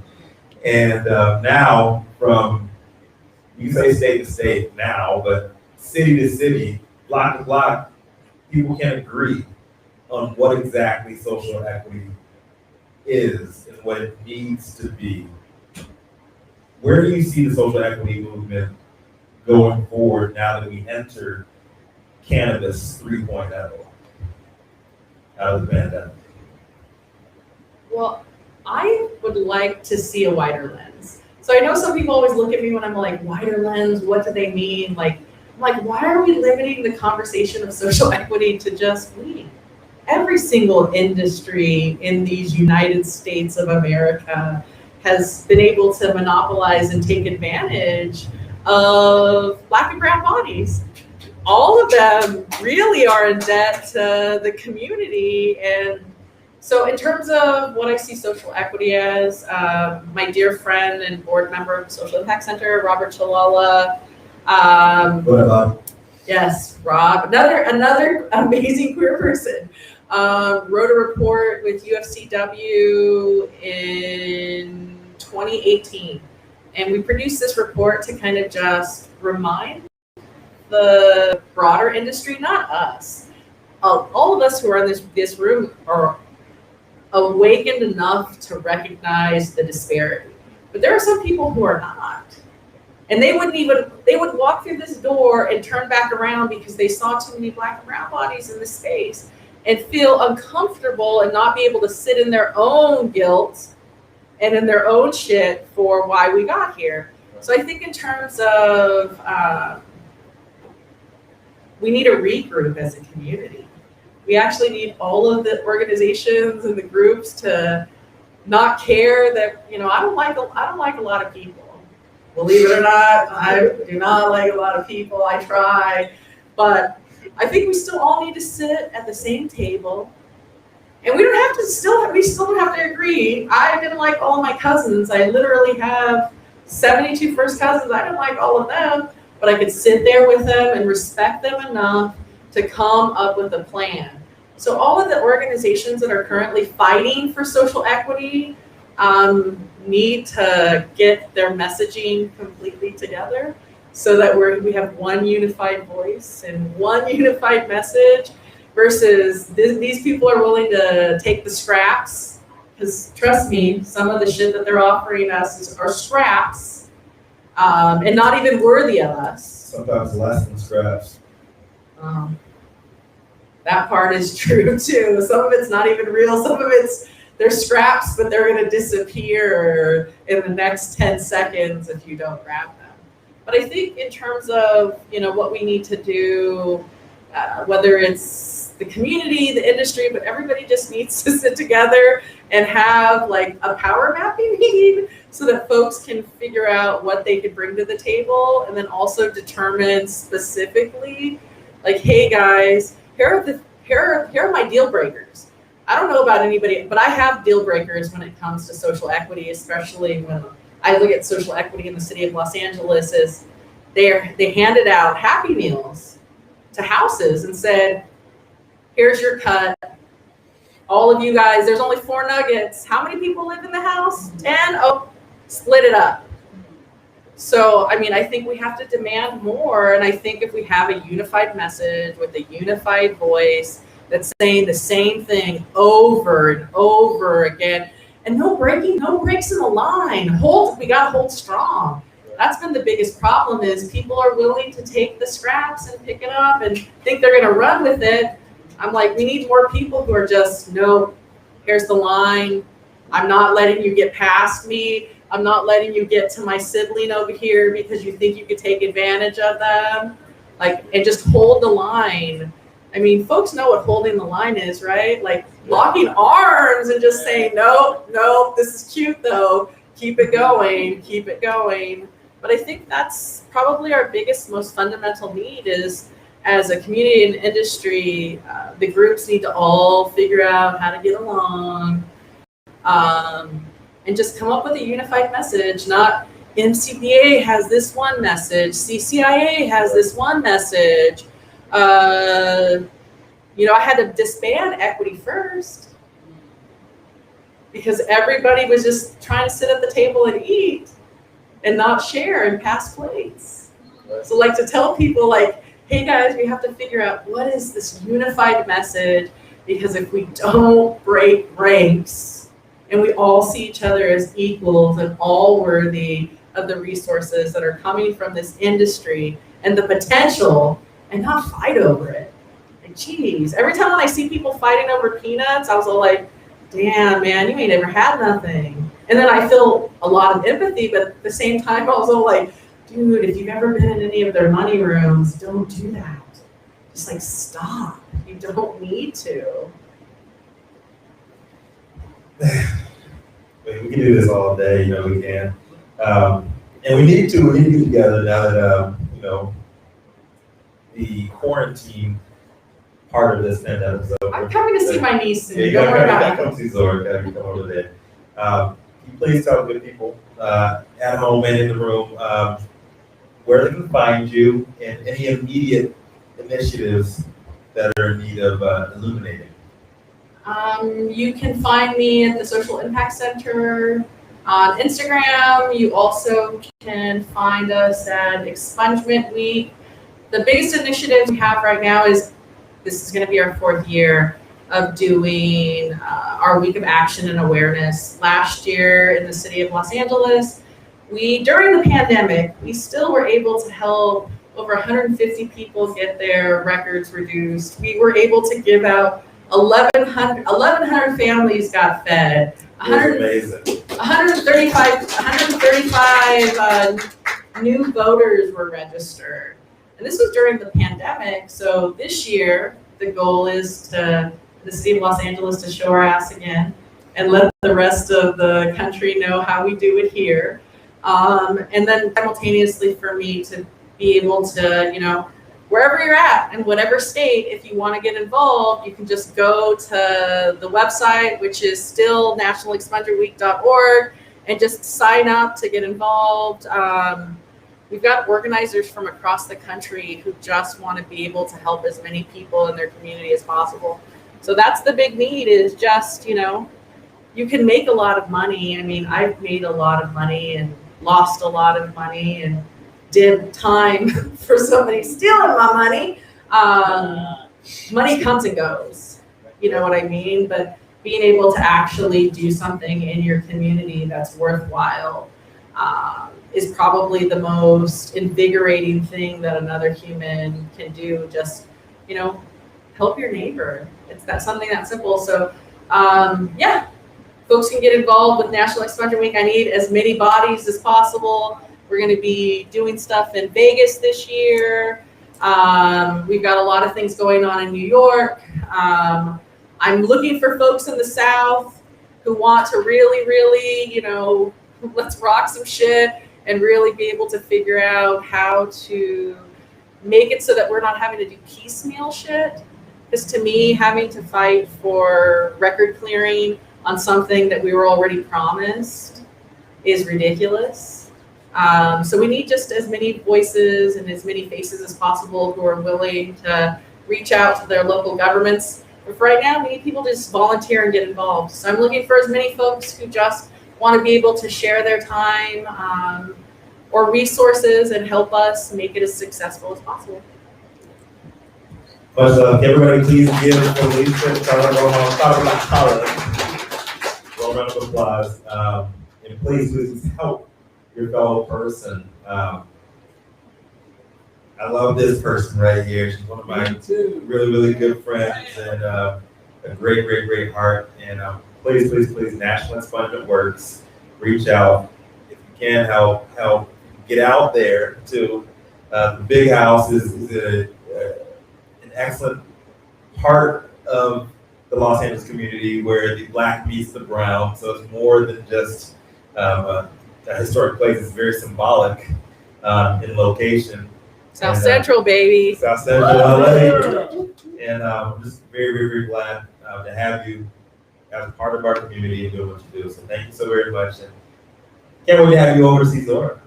and now from, you say state to state now, but city to city, block to block, people can agree on what exactly social equity is and what it needs to be. Where do you see the social equity movement going forward now that we enter Cannabis 3.0 out of the pandemic? Well, I would like to see a wider lens. So I know some people always look at me when I'm like, wider lens, what do they mean? Like, why are we limiting the conversation of social equity to just weed? Every single industry in these United States of America has been able to monopolize and take advantage of Black and brown bodies. All of them really are in debt to the community. And so in terms of what I see social equity as, my dear friend and board member of the Social Impact Center, Robert Chalala. Yes, Rob, another amazing queer person. Wrote a report with UFCW in 2018. And we produced this report to kind of just remind the broader industry, not us. All of us who are in this room are awakened enough to recognize the disparity. But there are some people who are not. And they would walk through this door and turn back around because they saw too many Black and brown bodies in this space and feel uncomfortable and not be able to sit in their own guilt and in their own shit for why we got here. So I think in terms of, we need a regroup as a community. We actually need all of the organizations and the groups to not care that, I don't like a lot of people. Believe it or not, I do not like a lot of people. I try, but I think we still all need to sit at the same table, and we still don't have to agree. I didn't like all of my cousins. I literally have 72 first cousins. I didn't like all of them, but I could sit there with them and respect them enough to come up with a plan. So all of the organizations that are currently fighting for social equity need to get their messaging completely together so that we have one unified voice and one unified message versus these people are willing to take the scraps, because trust me, some of the shit that they're offering us are scraps and not even worthy of us. Sometimes less than scraps. That part is true too. Some of it's not even real. Some of they're scraps, but they're going to disappear in the next 10 seconds if you don't grab them. But I think in terms of, what we need to do, whether it's the community, the industry, but everybody just needs to sit together and have like a power mapping meeting so that folks can figure out what they could bring to the table, and then also determine specifically, like, hey guys, here are my deal breakers. I don't know about anybody, but I have deal breakers when it comes to social equity, especially when I look at social equity in the city of Los Angeles. Is they handed out Happy Meals to houses and said, here's your cut. All of you guys, there's only 4 nuggets. How many people live in the house? 10? Oh, split it up. So, I think we have to demand more. And I think if we have a unified message with a unified voice that's saying the same thing over and over again, and no breaks in the line. We gotta hold strong. That's been the biggest problem, is people are willing to take the scraps and pick it up and think they're gonna run with it. I'm like, we need more people who are just, no, here's the line. I'm not letting you get past me. I'm not letting you get to my sibling over here because you think you could take advantage of them. And just hold the line. Folks know what holding the line is, right? Like locking arms and just saying, nope, this is cute though. Keep it going. But I think that's probably our biggest, most fundamental need is, as a community and industry, the groups need to all figure out how to get along. and just come up with a unified message. Not MCBA has this one message, CCIA has this one message. I had to disband Equity First because everybody was just trying to sit at the table and eat and not share and pass plates. So like to tell people like, hey guys, we have to figure out what is this unified message, because if we don't break ranks and we all see each other as equals and all worthy of the resources that are coming from this industry and the potential, and not fight over it. Like, geez, every time when I see people fighting over peanuts, I was all like, damn, man, you ain't ever had nothing. And then I feel a lot of empathy, but at the same time, I was all like, dude, if you've ever been in any of their money rooms, don't do that. Just like, stop. You don't need to. We can do this all day, we can. And we need to get together now that, the quarantine part of this pandemic is over. I'm coming to see my niece soon. Yeah, you Don't worry gotta about it. come see Zora, gotta come over there. Can you please tell good people at home and in the room where they can find you and any immediate initiatives that are in need of illuminating? You can find me at the Social Impact Center on Instagram. You also can find us at Expungement Week. The biggest initiative we have right now is, this is going to be our 4th year of doing our Week of Action and Awareness. Last year in the city of Los Angeles, during the pandemic, we still were able to help over 150 people get their records reduced. We were able to give out 1,100 families got fed. 135 new voters were registered. And this was during the pandemic. So this year, the goal is the city of Los Angeles to show our ass again and let the rest of the country know how we do it here. And then simultaneously for me to be able to, wherever you're at in whatever state, if you want to get involved, you can just go to the website, which is still nationalexpungerweek.org, and just sign up to get involved. We've got organizers from across the country who just want to be able to help as many people in their community as possible. So that's the big need, is just, you can make a lot of money. I mean, I've made a lot of money and lost a lot of money and did time for somebody stealing my money. Money comes and goes, you know what I mean? But being able to actually do something in your community that's worthwhile is probably the most invigorating thing that another human can do. Just, help your neighbor. That's something that simple. So, folks can get involved with National Expunger Week. I need as many bodies as possible. We're going to be doing stuff in Vegas this year. We've got a lot of things going on in New York. I'm looking for folks in the South who want to really, really, let's rock some shit and really be able to figure out how to make it so that we're not having to do piecemeal shit. Because to me, having to fight for record clearing on something that we were already promised is ridiculous. So we need just as many voices and as many faces as possible who are willing to reach out to their local governments. But for right now, we need people to just volunteer and get involved. So I'm looking for as many folks who just want to be able to share their time or resources and help us make it as successful as possible. Much love. Everybody, please give Felicia a round of applause. And please help your fellow person. I love this person right here. She's one of my really, really good friends and a great, great, great heart. And please, National Expungement Works, reach out. If you can help get out there to the Big House is an excellent part of the Los Angeles community where the Black meets the brown. So it's more than just a historic place. It's very symbolic in location. South Central, baby. South Central LA. And I'm just very, very, very glad to have you as part of our community and doing what you do. So thank you so very much. And can't wait to have you over to see Zora.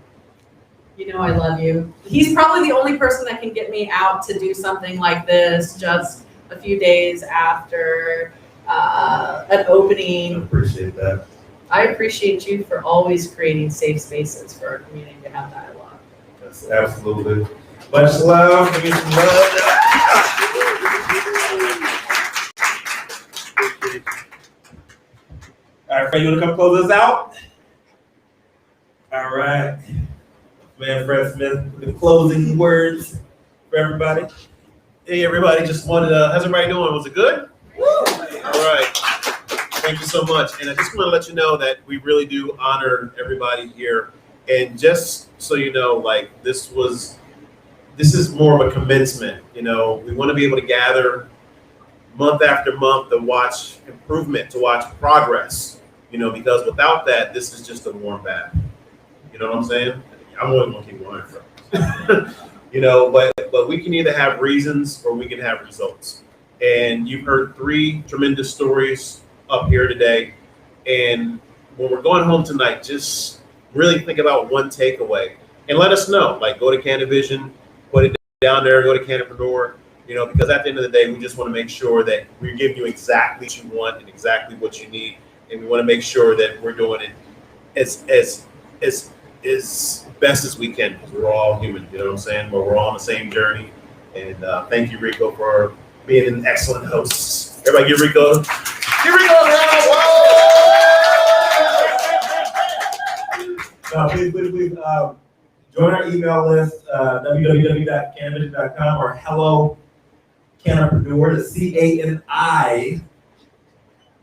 You know I love you. He's probably the only person that can get me out to do something like this just a few days after an I opening. appreciate that. I appreciate you for always creating safe spaces for our community to have dialogue. Yes, absolutely. Much love. Give me some love. All right, Fred, you want to come close us out? All right. Man, Fred Smith, with the closing words for everybody. Hey, everybody, just wanted to, how's everybody doing? Was it good? All right. Thank you so much. And I just want to let you know that we really do honor everybody here. And just so you know, like, this is more of a commencement. You know, we want to be able to gather month after month to watch improvement, to watch progress, you know, because without that, this is just a warm bath. You know what I'm saying? I'm only going to keep going for you know, but we can either have reasons or we can have results. And you've heard 3 tremendous stories up here today. And when we're going home tonight, just really think about one takeaway and let us know. Like, go to Canavision, put it down there, go to CANiPRENEUR, you know, because at the end of the day, we just want to make sure that we're giving you exactly what you want and exactly what you need. And we want to make sure that we're doing it as best as we can, because we're all human, you know what I'm saying? But we're all on the same journey. And thank you, Rico, for being an excellent host. Everybody give Rico a round. Please, join our email list, www.canavision.com or hello CANiPRENEUR,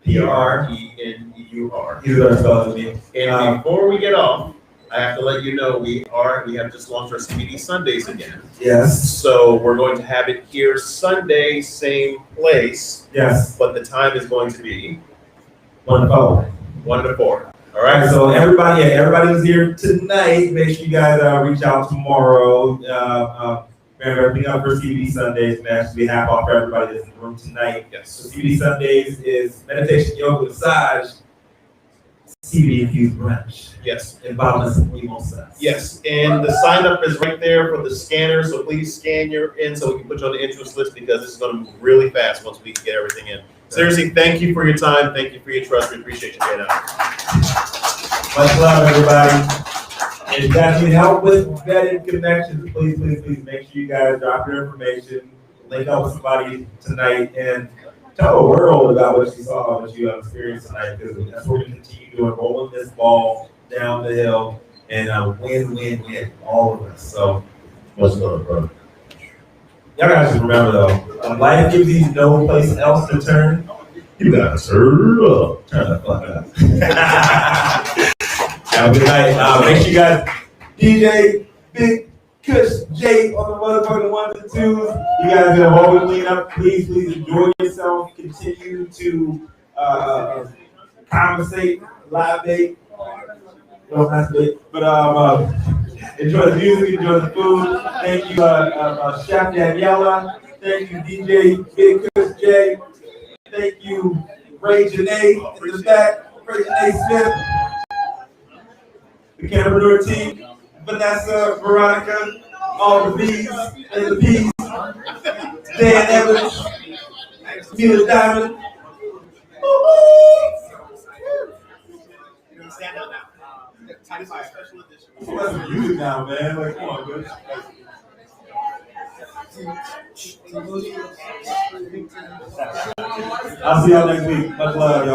CANiPRENEUR. He's going to spell it with me. And before we get off, I have to let you know we have just launched our CBD Sundays again. Yes. So we're going to have it here Sunday, same place. Yes. But the time is going to be 1 to 4. 1 to 4. All All right, right. so everybody who's here tonight, make sure you guys reach out tomorrow. Everything up for CBD Sundays, man, should be half off for everybody that's in the room tonight. Yes. So CBD Sundays is meditation, yoga, massage, CBD infused brunch, Yes. and bottomless mimosas. Yes. And the sign up is right there for the scanner. So please scan your in so we can put you on the interest list, because this is going to move really fast once we get everything in. Seriously, thank you for your time. Thank you for your trust. We appreciate you being out. Much love, everybody. And if you guys need help with vetting connections, please make sure you guys drop your information, link up with somebody tonight, and tell the world about what you saw, what you experienced tonight, because that's what we continue doing, rolling this ball down the hill, and win, all of us. So, much love, bro. Y'all guys just remember though, when life gives you no place else to turn, you gotta turn up. Turn the fuck up. Have a good night. Make sure you guys DJ Big Kush J on the motherfucking 1s and 2s. You guys have always lean up. Please enjoy yourself. Continue to conversate, live date. No, that's it. But enjoy the music, enjoy the food. Thank you, Chef Daniela. Thank you, DJ Big Kush J. Thank you, Ray Janae in the back. Ray Janae Smith. The CANiPRENEUR team, Vanessa, Veronica, all the V's and the P's, Dan Evans, Mila Diamond. Stand up now. Special edition. What's the music now, man? Like, come on, dude. I'll see y'all next week. Much love, y'all.